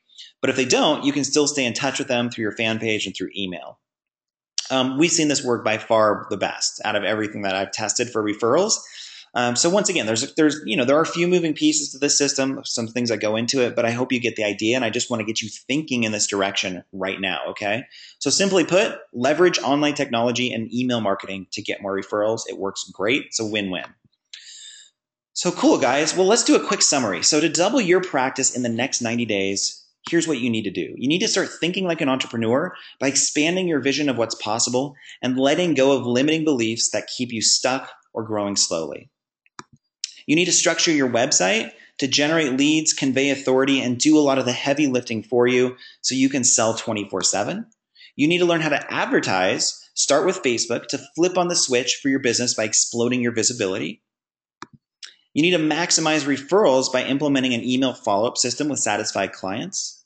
S1: But if they don't, you can still stay in touch with them through your fan page and through email. We've seen this work by far the best out of everything that I've tested for referrals. So once again, there are a few moving pieces to this system, some things that go into it, but I hope you get the idea, and I just want to get you thinking in this direction right now, okay? So simply put, leverage online technology and email marketing to get more referrals. It works great. It's a win-win. So cool, guys. Well, let's do a quick summary. So to double your practice in the next 90 days, here's what you need to do. You need to start thinking like an entrepreneur by expanding your vision of what's possible and letting go of limiting beliefs that keep you stuck or growing slowly. You need to structure your website to generate leads, convey authority, and do a lot of the heavy lifting for you so you can sell 24/7. You need to learn how to advertise. Start with Facebook to flip on the switch for your business by exploding your visibility. You need to maximize referrals by implementing an email follow-up system with satisfied clients.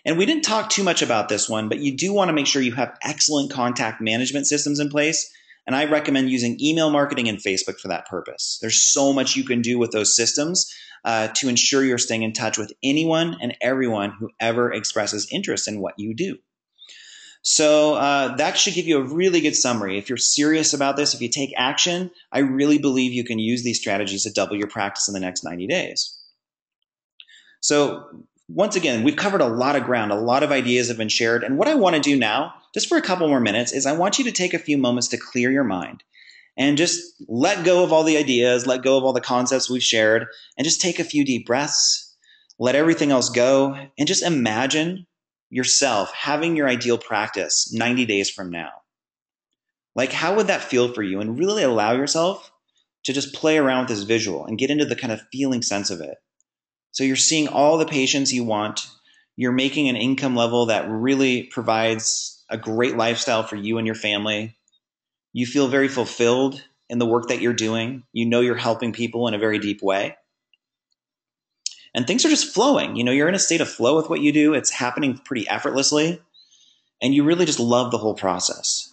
S1: And we didn't talk too much about this one, but you do want to make sure you have excellent contact management systems in place. And I recommend using email marketing and Facebook for that purpose. There's so much you can do with those systems to ensure you're staying in touch with anyone and everyone who ever expresses interest in what you do. So that should give you a really good summary. If you're serious about this, if you take action, I really believe you can use these strategies to double your practice in the next 90 days. So once again, we've covered a lot of ground. A lot of ideas have been shared. And what I want to do now, just for a couple more minutes, is I want you to take a few moments to clear your mind and just let go of all the ideas, let go of all the concepts we've shared, and just take a few deep breaths, let everything else go, and just imagine yourself having your ideal practice 90 days from now. Like, how would that feel for you? And really allow yourself to just play around with this visual and get into the kind of feeling sense of it. So you're seeing all the patients you want. You're making an income level that really provides a great lifestyle for you and your family. You feel very fulfilled in the work that you're doing. You know you're helping people in a very deep way. And things are just flowing. You're in a state of flow with what you do. It's happening pretty effortlessly. And you really just love the whole process.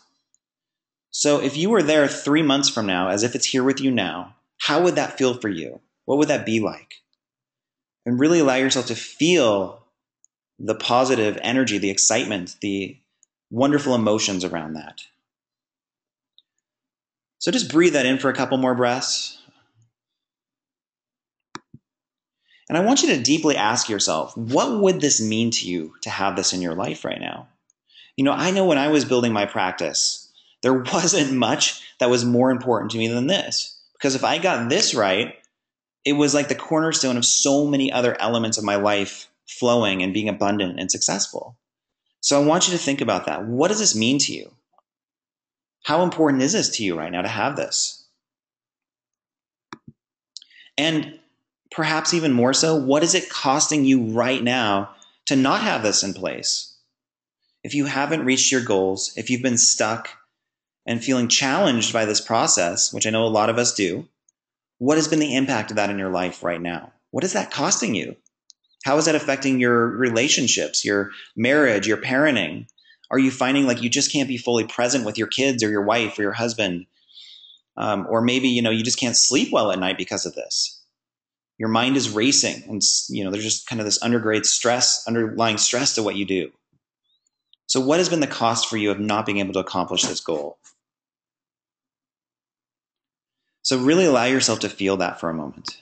S1: So if you were there 3 months from now, as if it's here with you now, how would that feel for you? What would that be like? And really allow yourself to feel the positive energy, the excitement, the wonderful emotions around that. So just breathe that in for a couple more breaths. And I want you to deeply ask yourself, what would this mean to you to have this in your life right now? I know when I was building my practice, there wasn't much that was more important to me than this. Because if I got this right, it was like the cornerstone of so many other elements of my life flowing and being abundant and successful. So I want you to think about that. What does this mean to you? How important is this to you right now to have this? And perhaps even more so, what is it costing you right now to not have this in place? If you haven't reached your goals, if you've been stuck and feeling challenged by this process, which I know a lot of us do, what has been the impact of that in your life right now? What is that costing you? How is that affecting your relationships, your marriage, your parenting? Are you finding like you just can't be fully present with your kids or your wife or your husband? Or maybe, you just can't sleep well at night because of this. Your mind is racing and, there's just kind of this underlying stress to what you do. So what has been the cost for you of not being able to accomplish this goal? So really allow yourself to feel that for a moment.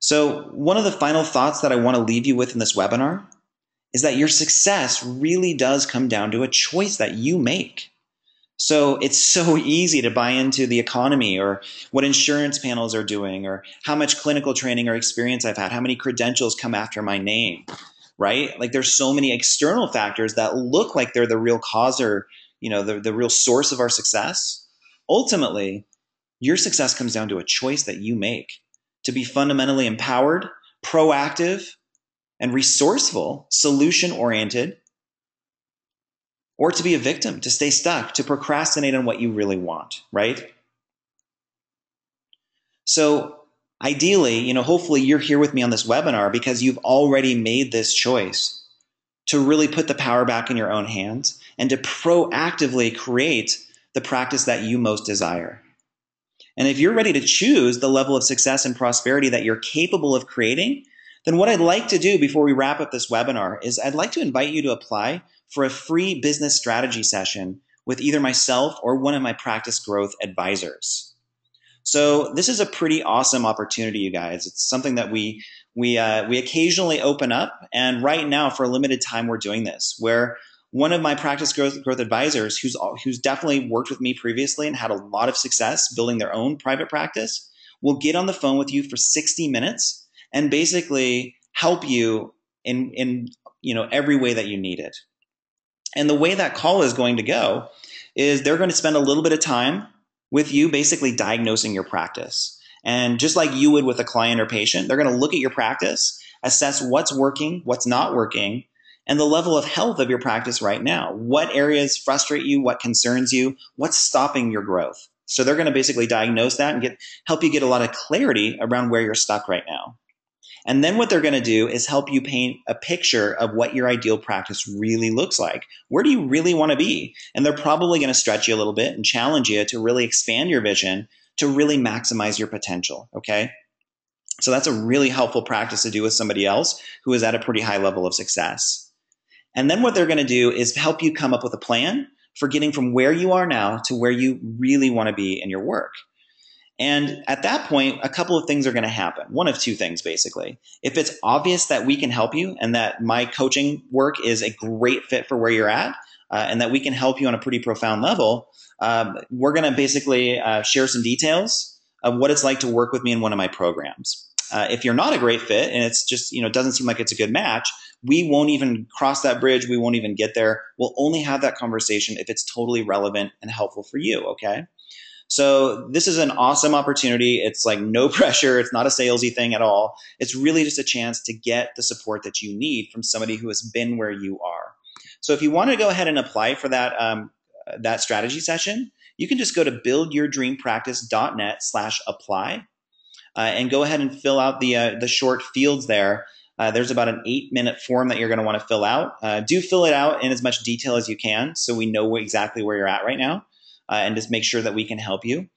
S1: So one of the final thoughts that I want to leave you with in this webinar is that your success really does come down to a choice that you make. So it's so easy to buy into the economy or what insurance panels are doing or how much clinical training or experience I've had, how many credentials come after my name, right? Like there's so many external factors that look like they're the real cause or, the real source of our success. Ultimately, your success comes down to a choice that you make to be fundamentally empowered, proactive, and resourceful, solution-oriented, or to be a victim, to stay stuck, to procrastinate on what you really want, right? So ideally, hopefully you're here with me on this webinar because you've already made this choice to really put the power back in your own hands and to proactively create the practice that you most desire. And if you're ready to choose the level of success and prosperity that you're capable of creating, then what I'd like to do before we wrap up this webinar is I'd like to invite you to apply for a free business strategy session with either myself or one of my practice growth advisors. So this is a pretty awesome opportunity, you guys. It's something that we occasionally open up, and right now for a limited time we're doing this, where one of my practice growth advisors who's definitely worked with me previously and had a lot of success building their own private practice will get on the phone with you for 60 minutes and basically help you in every way that you need it. And the way that call is going to go is they're going to spend a little bit of time with you basically diagnosing your practice. And just like you would with a client or patient, they're going to look at your practice, assess what's working, what's not working, and the level of health of your practice right now. What areas frustrate you? What concerns you? What's stopping your growth? So they're going to basically diagnose that and help you get a lot of clarity around where you're stuck right now. And then what they're going to do is help you paint a picture of what your ideal practice really looks like. Where do you really want to be? And they're probably going to stretch you a little bit and challenge you to really expand your vision, to really maximize your potential, okay? So that's a really helpful practice to do with somebody else who is at a pretty high level of success. And then what they're going to do is help you come up with a plan for getting from where you are now to where you really want to be in your work. And at that point, a couple of things are going to happen. One of two things, basically. If it's obvious that we can help you and that my coaching work is a great fit for where you're at, and that we can help you on a pretty profound level, we're going to basically share some details of what it's like to work with me in one of my programs. If you're not a great fit and it's just, doesn't seem like it's a good match, we won't even cross that bridge. We won't even get there. We'll only have that conversation if it's totally relevant and helpful for you, okay? So this is an awesome opportunity. It's like no pressure. It's not a salesy thing at all. It's really just a chance to get the support that you need from somebody who has been where you are. So if you want to go ahead and apply for that strategy session, you can just go to buildyourdreampractice.net/apply and go ahead and fill out the short fields there. There's about an 8-minute form that you're going to want to fill out. Do fill it out in as much detail as you can so we know exactly where you're at right now. And just make sure that we can help you.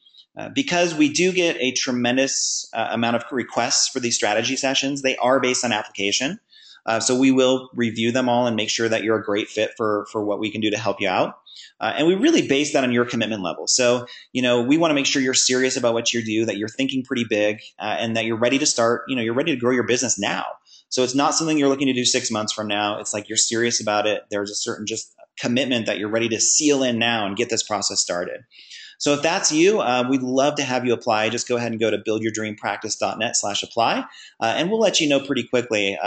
S1: Because we do get a tremendous amount of requests for these strategy sessions, they are based on application. So we will review them all and make sure that you're a great fit for what we can do to help you out. And we really base that on your commitment level. So, we want to make sure you're serious about what you do, that you're thinking pretty big, and that you're ready to start, you're ready to grow your business now. So it's not something you're looking to do 6 months from now. It's like you're serious about it. There's a certain just commitment that you're ready to seal in now and get this process started. So if that's you, we'd love to have you apply. Just go ahead and go to buildyourdreampractice.net/apply, and we'll let you know pretty quickly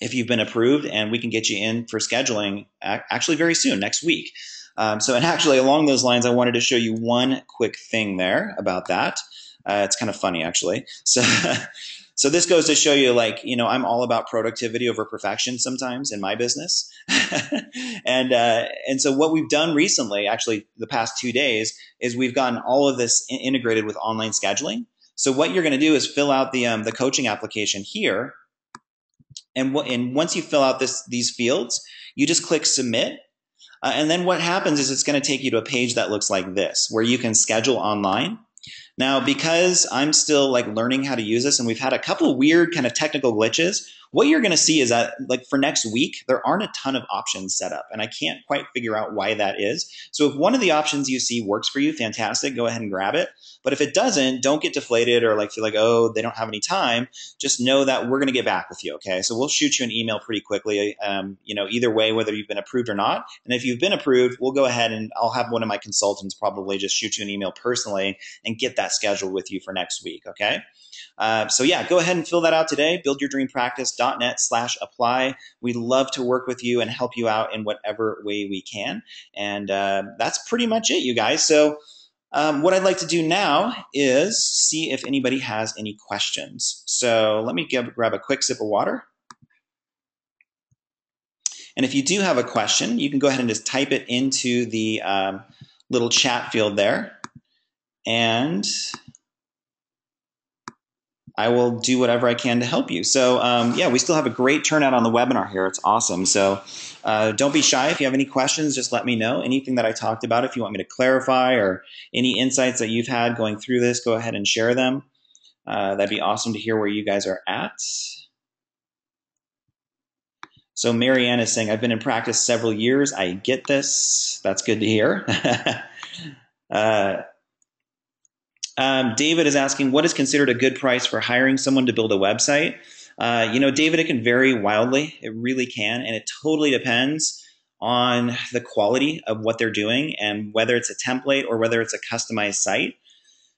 S1: if you've been approved, and we can get you in for scheduling actually very soon, next week. And actually along those lines, I wanted to show you one quick thing there about that. It's kind of funny, actually. So this goes to show you, like, I'm all about productivity over perfection sometimes in my business. And so what we've done recently, actually the past 2 days, is we've gotten all of this integrated with online scheduling. So what you're going to do is fill out the coaching application here. And once you fill out these fields, you just click submit. And then what happens is it's going to take you to a page that looks like this, where you can schedule online. Now, because I'm still like learning how to use this, and we've had a couple of weird kind of technical glitches, what you're going to see is that, like, for next week, there aren't a ton of options set up, and I can't quite figure out why that is. So if one of the options you see works for you, fantastic, go ahead and grab it. But if it doesn't, don't get deflated or like feel like, oh, they don't have any time. Just know that we're going to get back with you, okay? So we'll shoot you an email pretty quickly, either way, whether you've been approved or not. And if you've been approved, we'll go ahead and I'll have one of my consultants probably just shoot you an email personally and get that scheduled with you for next week, okay? So yeah, go ahead and fill that out today, buildyourdreampractice.net/apply. We'd love to work with you and help you out in whatever way we can. And that's pretty much it, you guys. So what I'd like to do now is see if anybody has any questions. So let me grab a quick sip of water. And if you do have a question, you can go ahead and just type it into the little chat field there. And I will do whatever I can to help you. So yeah, we still have a great turnout on the webinar here. It's awesome. So don't be shy. If you have any questions, just let me know. Anything that I talked about, if you want me to clarify, or any insights that you've had going through this, go ahead and share them. That'd be awesome to hear where you guys are at. So Marianne is saying, I've been in practice several years. I get this. That's good to hear. David is asking, what is considered a good price for hiring someone to build a website? David, it can vary wildly. It really can. And it totally depends on the quality of what they're doing and whether it's a template or whether it's a customized site.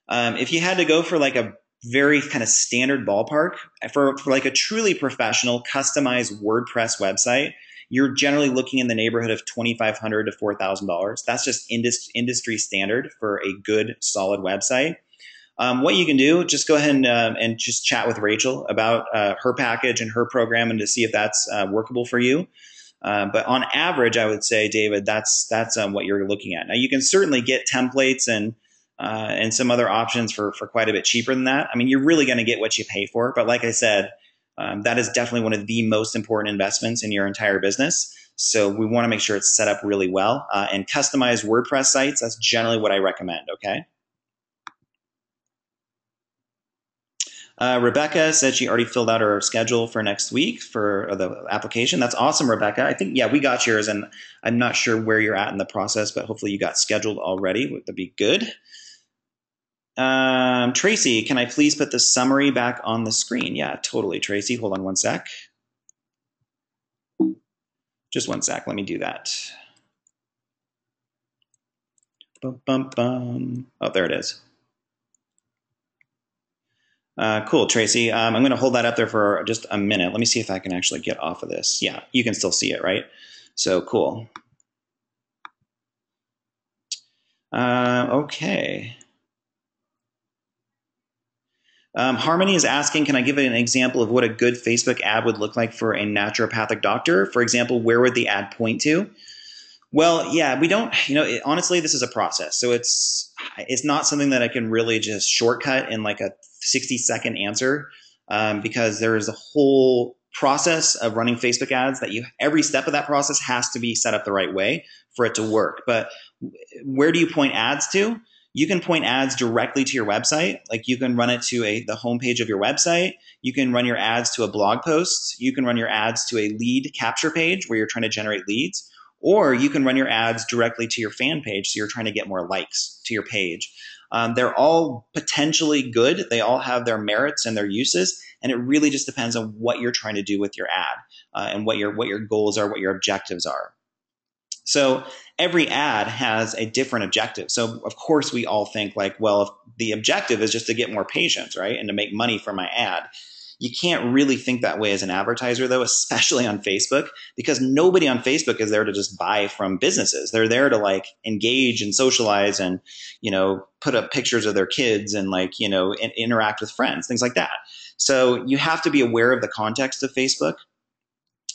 S1: If you had to go for like a very kind of standard ballpark, for like a truly professional customized WordPress website, you're generally looking in the neighborhood of $2,500 to $4,000. That's just industry standard for a good, solid website. What you can do, just go ahead and just chat with Rachel about her package and her program, and to see if that's workable for you. But on average, I would say, David, that's what you're looking at. Now, you can certainly get templates and some other options for quite a bit cheaper than that. I mean, you're really going to get what you pay for. But like I said, that is definitely one of the most important investments in your entire business. So we want to make sure it's set up really well. And customized WordPress sites, that's generally what I recommend, okay? Rebecca said she already filled out her schedule for next week for the application. That's awesome, Rebecca. I think, yeah, we got yours, and I'm not sure where you're at in the process, but hopefully you got scheduled already. That'd be good. Tracy, can I please put the summary back on the screen? Yeah, totally, Tracy. Hold on one sec. Just one sec. Let me do that. Bum, bum, bum. Oh, there it is. Cool, Tracy. I'm going to hold that up there for just a minute. Let me see if I can actually get off of this. Yeah, you can still see it, right? So cool. Okay. Harmony is asking, can I give an example of what a good Facebook ad would look like for a naturopathic doctor? For example, where would the ad point to? Well, yeah, we don't, honestly, this is a process. So it's not something that I can really just shortcut in like a 60-second answer, because there is a whole process of running Facebook ads that every step of that process has to be set up the right way for it to work. But where do you point ads to? You can point ads directly to your website. Like, you can run it to the homepage of your website. You can run your ads to a blog post. You can run your ads to a lead capture page where you're trying to generate leads. Or you can run your ads directly to your fan page, so you're trying to get more likes to your page. They're all potentially good. They all have their merits and their uses, and it really just depends on what you're trying to do with your ad, and what your goals are, what your objectives are. So every ad has a different objective. So of course we all think like, well, if the objective is just to get more patients, right, and to make money from my ad. You can't really think that way as an advertiser, though, especially on Facebook, because nobody on Facebook is there to just buy from businesses. They're there to like engage and socialize and, put up pictures of their kids and like, and interact with friends, things like that. So you have to be aware of the context of Facebook.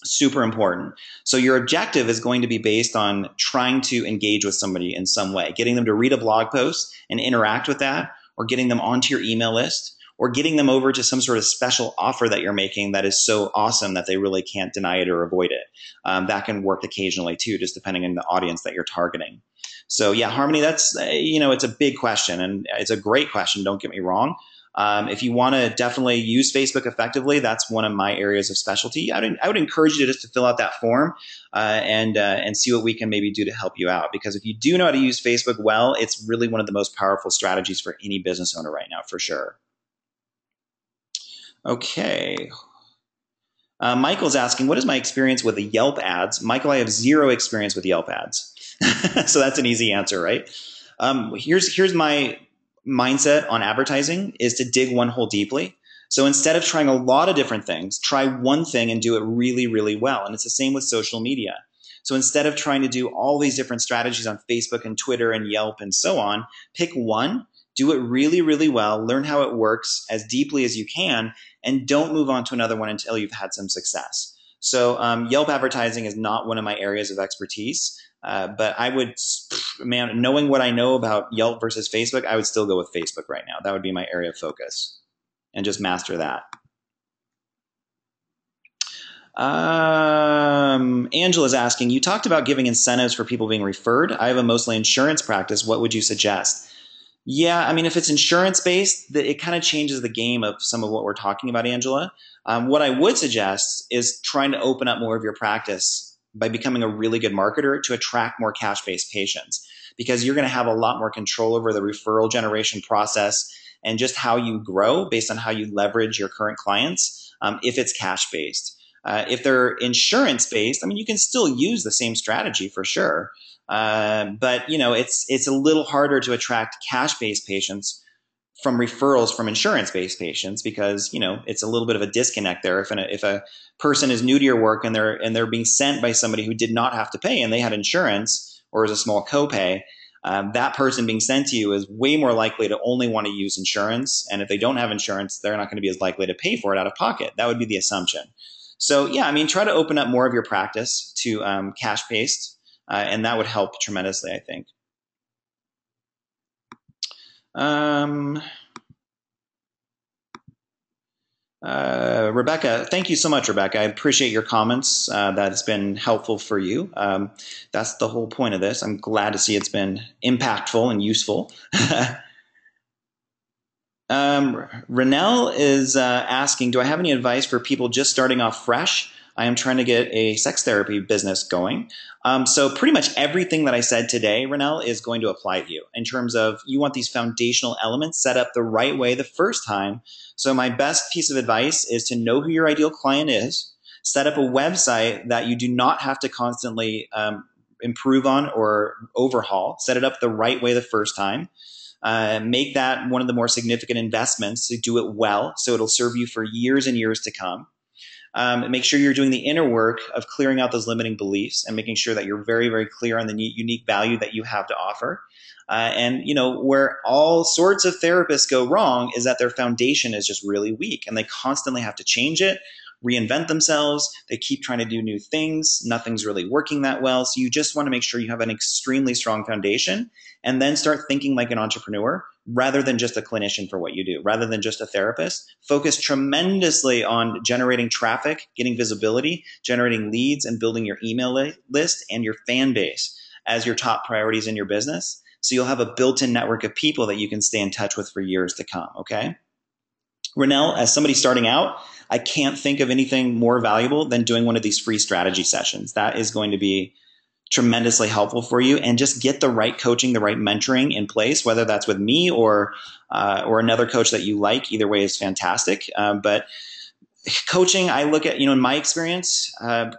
S1: Super important. So your objective is going to be based on trying to engage with somebody in some way, getting them to read a blog post and interact with that, or getting them onto your email list, or getting them over to some sort of special offer that you're making that is so awesome that they really can't deny it or avoid it. That can work occasionally too, just depending on the audience that you're targeting. So yeah, Harmony, that's, it's a big question, and it's a great question. Don't get me wrong. If you want to definitely use Facebook effectively, that's one of my areas of specialty. I would encourage you just to fill out that form and see what we can maybe do to help you out. Because if you do know how to use Facebook well, it's really one of the most powerful strategies for any business owner right now, for sure. Okay. Michael's asking, what is my experience with the Yelp ads? Michael, I have zero experience with Yelp ads. So that's an easy answer, right? Here's my mindset on advertising is to dig one hole deeply. So instead of trying a lot of different things, try one thing and do it really, really well. And it's the same with social media. So instead of trying to do all these different strategies on Facebook and Twitter and Yelp and so on, pick one, do it really, really well, learn how it works as deeply as you can, and don't move on to another one until you've had some success. So Yelp advertising is not one of my areas of expertise. But I would, knowing what I know about Yelp versus Facebook, I would still go with Facebook right now. That would be my area of focus, and just master that. Angela's asking, you talked about giving incentives for people being referred. I have a mostly insurance practice. What would you suggest? Yeah, I mean, if it's insurance-based, it kind of changes the game of some of what we're talking about, Angela. What I would suggest is trying to open up more of your practice by becoming a really good marketer to attract more cash-based patients, because you're going to have a lot more control over the referral generation process and just how you grow based on how you leverage your current clients if it's cash-based. If they're insurance-based, I mean, you can still use the same strategy for sure. But it's a little harder to attract cash-based patients from referrals from insurance-based patients, because it's a little bit of a disconnect there. If a person is new to your work and they're being sent by somebody who did not have to pay and they had insurance or is a small copay, that person being sent to you is way more likely to only want to use insurance. And if they don't have insurance, they're not going to be as likely to pay for it out of pocket. That would be the assumption. So yeah, I mean, try to open up more of your practice to cash-based. And that would help tremendously, I think. Rebecca, thank you so much, Rebecca. I appreciate your comments. That's been helpful for you. That's the whole point of this. I'm glad to see it's been impactful and useful. Renelle is asking, do I have any advice for people just starting off fresh? I am trying to get a sex therapy business going. So pretty much everything that I said today, Renelle, is going to apply to you in terms of you want these foundational elements set up the right way the first time. So my best piece of advice is to know who your ideal client is, set up a website that you do not have to constantly improve on or overhaul, set it up the right way the first time. Make that one of the more significant investments to do it well, so it'll serve you for years and years to come. Make sure you're doing the inner work of clearing out those limiting beliefs and making sure that you're very, very clear on the unique value that you have to offer. And where all sorts of therapists go wrong is that their foundation is just really weak, and they constantly have to change it, reinvent themselves. They keep trying to do new things. Nothing's really working that well. So you just want to make sure you have an extremely strong foundation, and then start thinking like an entrepreneur rather than just a clinician for what you do, rather than just a therapist. Focus tremendously on generating traffic, getting visibility, generating leads, and building your email list and your fan base as your top priorities in your business. So you'll have a built-in network of people that you can stay in touch with for years to come, okay? Renelle, as somebody starting out, I can't think of anything more valuable than doing one of these free strategy sessions. That is going to be tremendously helpful for you, and just get the right coaching, the right mentoring in place, whether that's with me or another coach that you like. Either way is fantastic. But coaching, I look at, in my experience,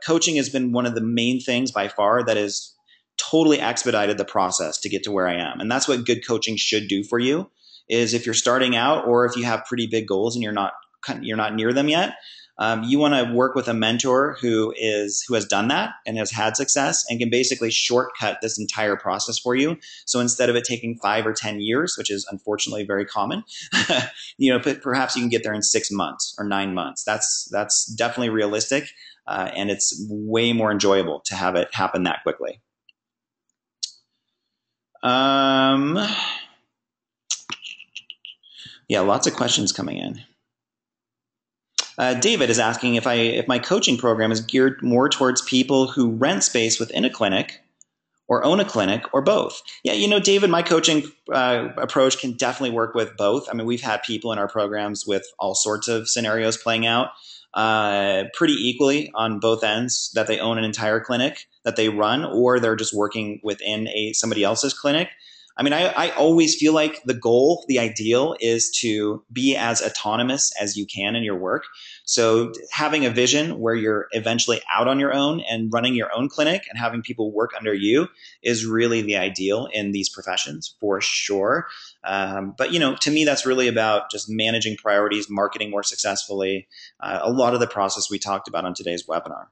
S1: coaching has been one of the main things by far that has totally expedited the process to get to where I am. And that's what good coaching should do for you, is if you're starting out or if you have pretty big goals and you're not near them yet, You want to work with a mentor who has done that and has had success and can basically shortcut this entire process for you. So instead of it taking 5 or 10 years, which is unfortunately very common, perhaps you can get there in 6 months or 9 months. That's definitely realistic, and it's way more enjoyable to have it happen that quickly. Yeah, lots of questions coming in. David is asking if my coaching program is geared more towards people who rent space within a clinic or own a clinic or both. Yeah, David, my coaching approach can definitely work with both. I mean, we've had people in our programs with all sorts of scenarios playing out pretty equally on both ends, that they own an entire clinic that they run, or they're just working within somebody else's clinic. I mean, I always feel like the goal, the ideal, is to be as autonomous as you can in your work. So having a vision where you're eventually out on your own and running your own clinic and having people work under you is really the ideal in these professions, for sure. But to me, that's really about just managing priorities, marketing more successfully, a lot of the process we talked about on today's webinar.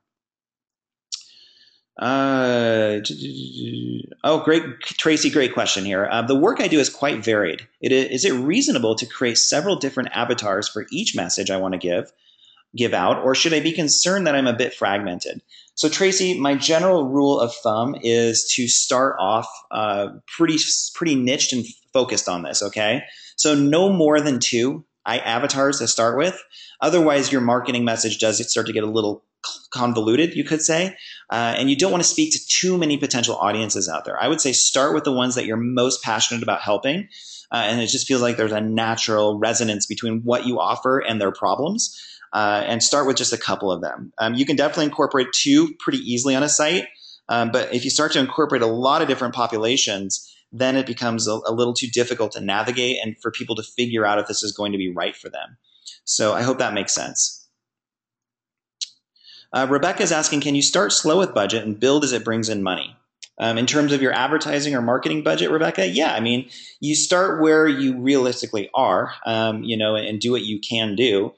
S1: Great, Tracy, great question here. The work I do is quite varied. Is it reasonable to create several different avatars for each message I want to give out, or should I be concerned that I'm a bit fragmented? So Tracy, my general rule of thumb is to start off pretty niched and focused on this, okay? So no more than 2 avatars to start with. Otherwise, your marketing message does start to get a little convoluted, you could say, and you don't want to speak to too many potential audiences out there. I would say start with the ones that you're most passionate about helping, and it just feels like there's a natural resonance between what you offer and their problems. And start with just a couple of them. You can definitely incorporate 2 pretty easily on a site, but if you start to incorporate a lot of different populations, then it becomes a little too difficult to navigate and for people to figure out if this is going to be right for them. So I hope that makes sense. Rebecca is asking, can you start slow with budget and build as it brings in money? In terms of your advertising or marketing budget, Rebecca, yeah, I mean, you start where you realistically are, and do what you can do.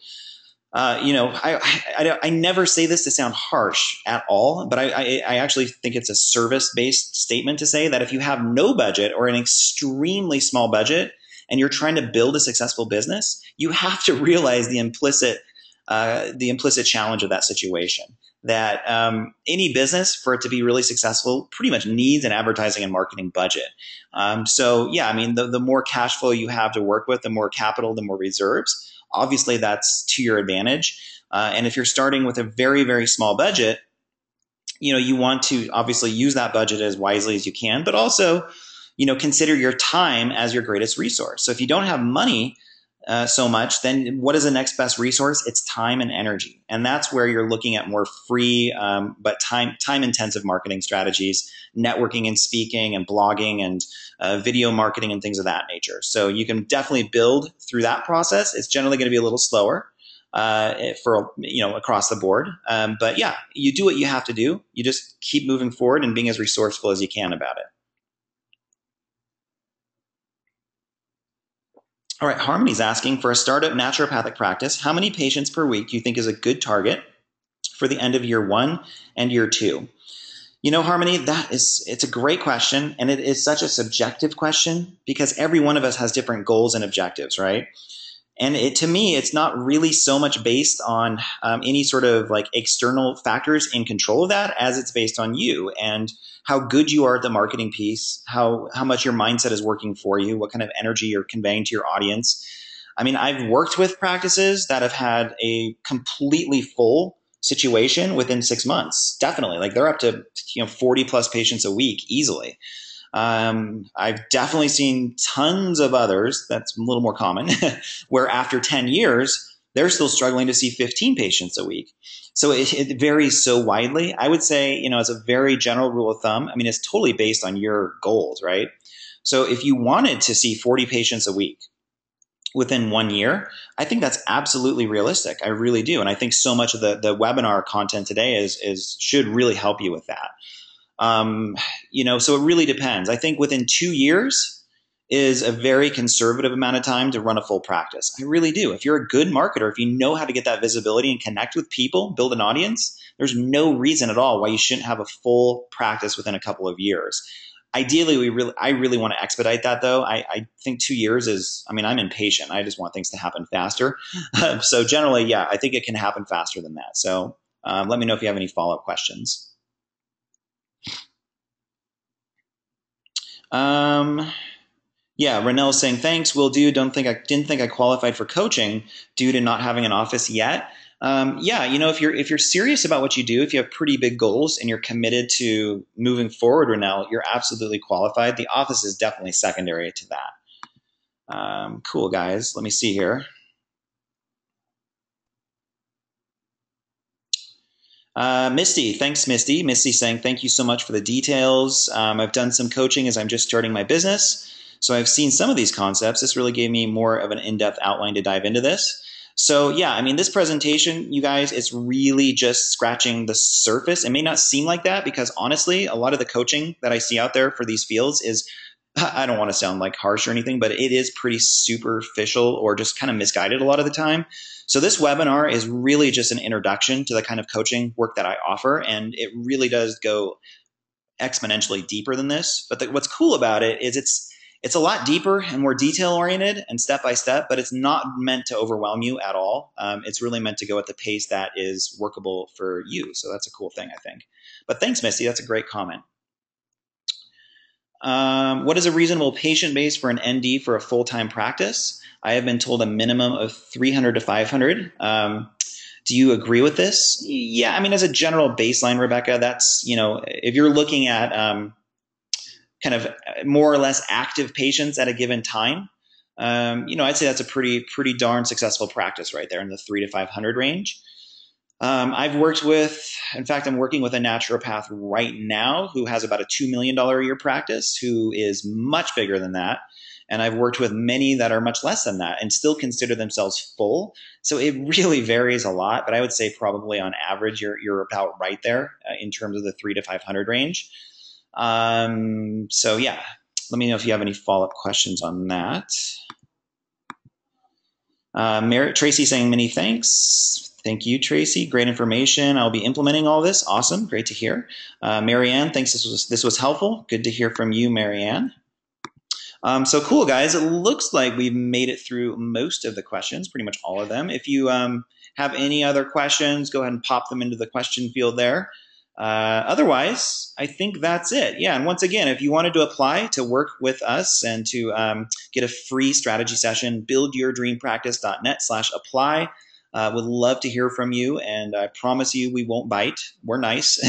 S1: I never say this to sound harsh at all, but I actually think it's a service-based statement to say that if you have no budget or an extremely small budget and you're trying to build a successful business, you have to realize the implicit challenge of that situation. That any business, for it to be really successful, pretty much needs an advertising and marketing budget. So yeah, I mean, the more cash flow you have to work with, the more capital, the more reserves. Obviously, that's to your advantage. And if you're starting with a very, very small budget, you want to obviously use that budget as wisely as you can, but also, consider your time as your greatest resource. So if you don't have money so much, then what is the next best resource? It's time and energy. And that's where you're looking at more free, but time-intensive marketing strategies, networking and speaking and blogging and video marketing and things of that nature. So you can definitely build through that process. It's generally going to be a little slower across the board. But yeah, you do what you have to do. You just keep moving forward and being as resourceful as you can about it. All right, Harmony's asking, for a startup naturopathic practice, how many patients per week do you think is a good target for the end of year 1 and year 2? Harmony, it's a great question, and it is such a subjective question because every one of us has different goals and objectives, right? And to me, it's not really so much based on any sort of like external factors in control of that, as it's based on you and how good you are at the marketing piece, how much your mindset is working for you, what kind of energy you're conveying to your audience. I mean, I've worked with practices that have had a completely full situation within 6 months. Definitely, like they're up to 40 plus patients a week easily. I've definitely seen tons of others, that's a little more common, where after 10 years, they're still struggling to see 15 patients a week. So it varies so widely. I would say, as a very general rule of thumb, I mean, it's totally based on your goals, right? So if you wanted to see 40 patients a week within 1 year, I think that's absolutely realistic. I really do. And I think so much of the webinar content today should really help you with that. So it really depends. I think within 2 years, is a very conservative amount of time to run a full practice. I really do. If you're a good marketer, if you know how to get that visibility and connect with people, build an audience, there's no reason at all why you shouldn't have a full practice within a couple of years. Ideally, I really want to expedite that, though. I think 2 years is, I mean, I'm impatient. I just want things to happen faster. So generally, yeah, I think it can happen faster than that. So let me know if you have any follow-up questions. Yeah, Renell's saying, thanks, will do. Didn't think I qualified for coaching due to not having an office yet. Yeah, if you're serious about what you do, if you have pretty big goals and you're committed to moving forward, Renell, you're absolutely qualified. The office is definitely secondary to that. Cool, guys. Let me see here. Misty, thanks, Misty. Misty saying, thank you so much for the details. I've done some coaching as I'm just starting my business. So I've seen some of these concepts. This really gave me more of an in-depth outline to dive into this. So yeah, I mean, this presentation, you guys, it's really just scratching the surface. It may not seem like that because honestly, a lot of the coaching that I see out there for these fields is, I don't want to sound like harsh or anything, but it is pretty superficial or just kind of misguided a lot of the time. So this webinar is really just an introduction to the kind of coaching work that I offer, and it really does go exponentially deeper than this. But what's cool about it is it's a lot deeper and more detail oriented and step by step, but it's not meant to overwhelm you at all. It's really meant to go at the pace that is workable for you. So that's a cool thing, I think. But thanks, Misty. That's a great comment. What is a reasonable patient base for an ND for a full-time practice? I have been told a minimum of 300 to 500. Do you agree with this? Yeah, I mean, as a general baseline, Rebecca, that's, if you're looking at kind of more or less active patients at a given time, I'd say that's a pretty darn successful practice right there in the 300 to 500 range. I'm working with a naturopath right now who has about a $2 million a year practice, who is much bigger than that. And I've worked with many that are much less than that and still consider themselves full. So it really varies a lot, but I would say probably on average, you're about right there in terms of the 300 to 500 range. So yeah, let me know if you have any follow-up questions on that. Tracy saying many thanks. Thank you, Tracy. Great information. I'll be implementing all this. Awesome. Great to hear. Marianne, thanks. This was helpful. Good to hear from you, Marianne. So cool, guys. It looks like we've made it through most of the questions, pretty much all of them. If you have any other questions, go ahead and pop them into the question field there. Otherwise, I think that's it. Yeah, and once again, if you wanted to apply to work with us and to get a free strategy session, buildyourdreampractice.net/apply. Would love to hear from you, and I promise you we won't bite. We're nice.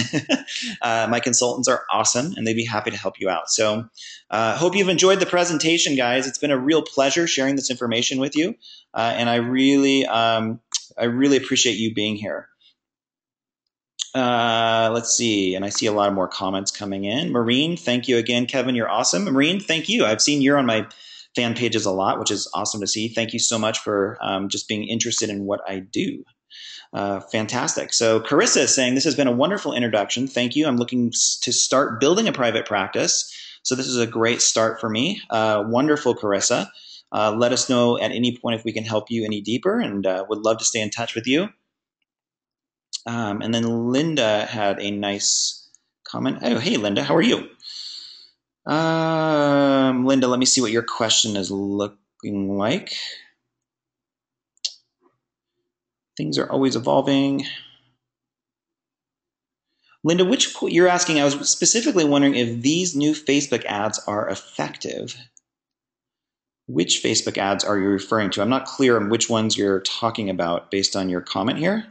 S1: My consultants are awesome, and they'd be happy to help you out. So hope you've enjoyed the presentation, guys. It's been a real pleasure sharing this information with you, and I really appreciate you being here. Let's see, and I see a lot more comments coming in. Maureen, thank you again. Kevin, you're awesome. Maureen, thank you. I've seen you're on my fan pages a lot, which is awesome to see. Thank you so much for just being interested in what I do. Fantastic. So Carissa is saying, this has been a wonderful introduction. Thank you. I'm looking to start building a private practice. So this is a great start for me. Wonderful, Carissa. Let us know at any point if we can help you any deeper, and would love to stay in touch with you. And then Linda had a nice comment. Oh, hey, Linda, how are you? Linda, let me see what your question is looking like. Things are always evolving. Linda, you're asking, I was specifically wondering if these new Facebook ads are effective. Which Facebook ads are you referring to? I'm not clear on which ones you're talking about based on your comment here.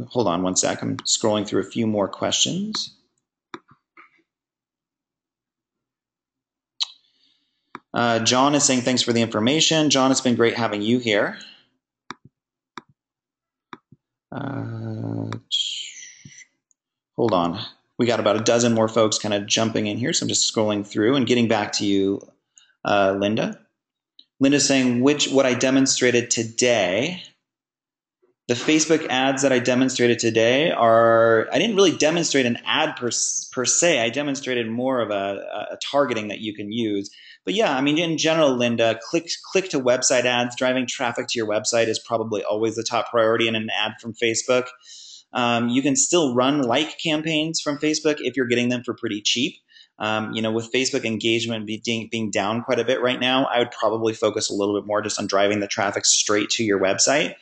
S1: Hold on one sec. I'm scrolling through a few more questions. John is saying thanks for the information. John, it's been great having you here. Hold on. We got about a dozen more folks kind of jumping in here, so I'm just scrolling through and getting back to you, Linda. Linda's saying what I demonstrated today The Facebook ads that I demonstrated today I didn't really demonstrate an ad per se. I demonstrated more of a targeting that you can use. But yeah, I mean, in general, Linda, click to website ads. Driving traffic to your website is probably always the top priority in an ad from Facebook. You can still run like campaigns from Facebook if you're getting them for pretty cheap. With Facebook engagement being down quite a bit right now, I would probably focus a little bit more just on driving the traffic straight to your website.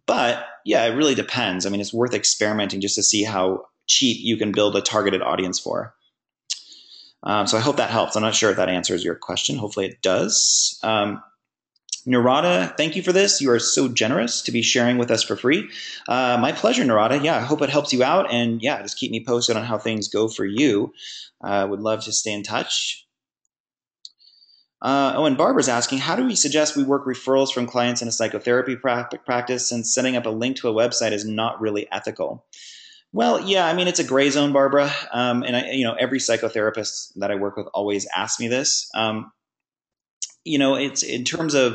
S1: But yeah, it really depends. I mean, it's worth experimenting just to see how cheap you can build a targeted audience for. So I hope that helps. I'm not sure if that answers your question. Hopefully it does. Narada, thank you for this. You are so generous to be sharing with us for free. My pleasure, Narada. Yeah, I hope it helps you out. And yeah, just keep me posted on how things go for you. Would love to stay in touch. And Barbara's asking, how do we suggest we work referrals from clients in a psychotherapy practice, since setting up a link to a website is not really ethical? Well, yeah, I mean, it's a gray zone, Barbara. And every psychotherapist that I work with always asks me this. It's in terms of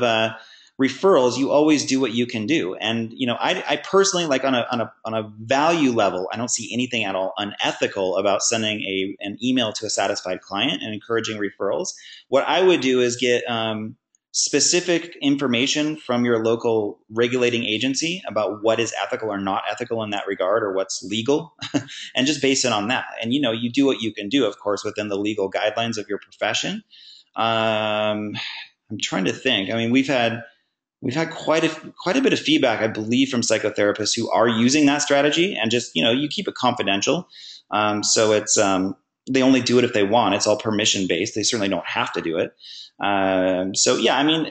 S1: referrals, you always do what you can do. And, I personally, like on a value level, I don't see anything at all unethical about sending an email to a satisfied client and encouraging referrals. What I would do is get specific information from your local regulating agency about what is ethical or not ethical in that regard, or what's legal, and just base it on that. And, you do what you can do, of course, within the legal guidelines of your profession. I'm trying to think. I mean, we've had quite a bit of feedback, I believe, from psychotherapists who are using that strategy, and just you keep it confidential. So it's they only do it if they want. It's all permission based. They certainly don't have to do it. So yeah, I mean,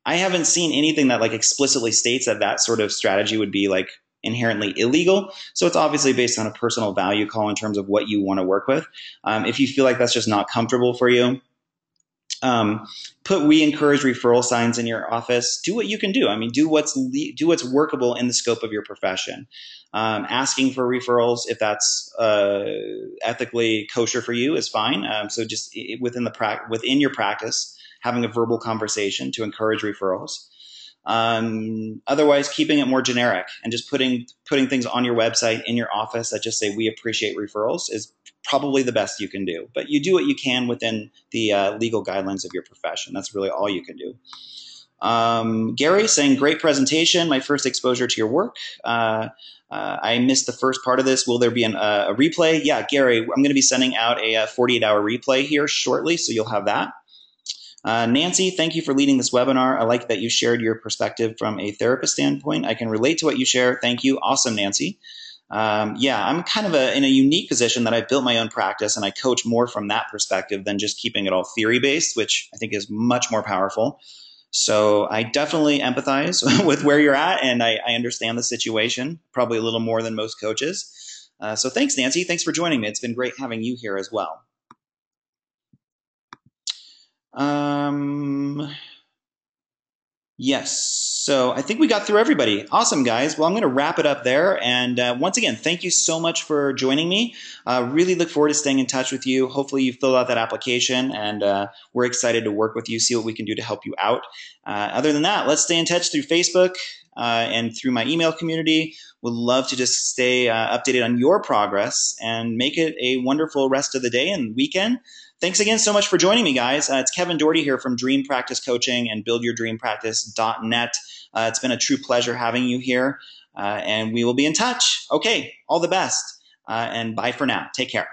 S1: I haven't seen anything that like explicitly states that sort of strategy would be like inherently illegal. So it's obviously based on a personal value call in terms of what you want to work with. If you feel like that's just not comfortable for you, we encourage referral signs in your office. Do what you can do. I mean, do what's workable in the scope of your profession. Asking for referrals, if that's ethically kosher for you, is fine. So just within your practice, having a verbal conversation to encourage referrals. Otherwise, keeping it more generic and just putting things on your website in your office that just say, we appreciate referrals, is probably the best you can do. But you do what you can within the legal guidelines of your profession. That's really all you can do. Gary saying, great presentation. My first exposure to your work. I missed the first part of this. Will there be a replay? Yeah, Gary, I'm going to be sending out a 48-hour replay here shortly, so you'll have that. Nancy, thank you for leading this webinar. I like that you shared your perspective from a therapist standpoint. I can relate to what you share. Thank you. Awesome, Nancy. Yeah, I'm kind of in a unique position that I've built my own practice, and I coach more from that perspective than just keeping it all theory-based, which I think is much more powerful. So I definitely empathize with where you're at, and I understand the situation, probably a little more than most coaches. So thanks, Nancy. Thanks for joining me. It's been great having you here as well. Yes. So I think we got through everybody. Awesome, guys. Well, I'm going to wrap it up there. And once again, thank you so much for joining me. Really look forward to staying in touch with you. Hopefully you filled out that application, and we're excited to work with you, see what we can do to help you out. Other than that, let's stay in touch through Facebook and through my email community. Would love to just stay updated on your progress and make it a wonderful rest of the day and weekend. Thanks again so much for joining me, guys. It's Kevin Doherty here from Dream Practice Coaching and BuildYourDreamPractice.net. It's been a true pleasure having you here, and we will be in touch. Okay, all the best, and bye for now. Take care.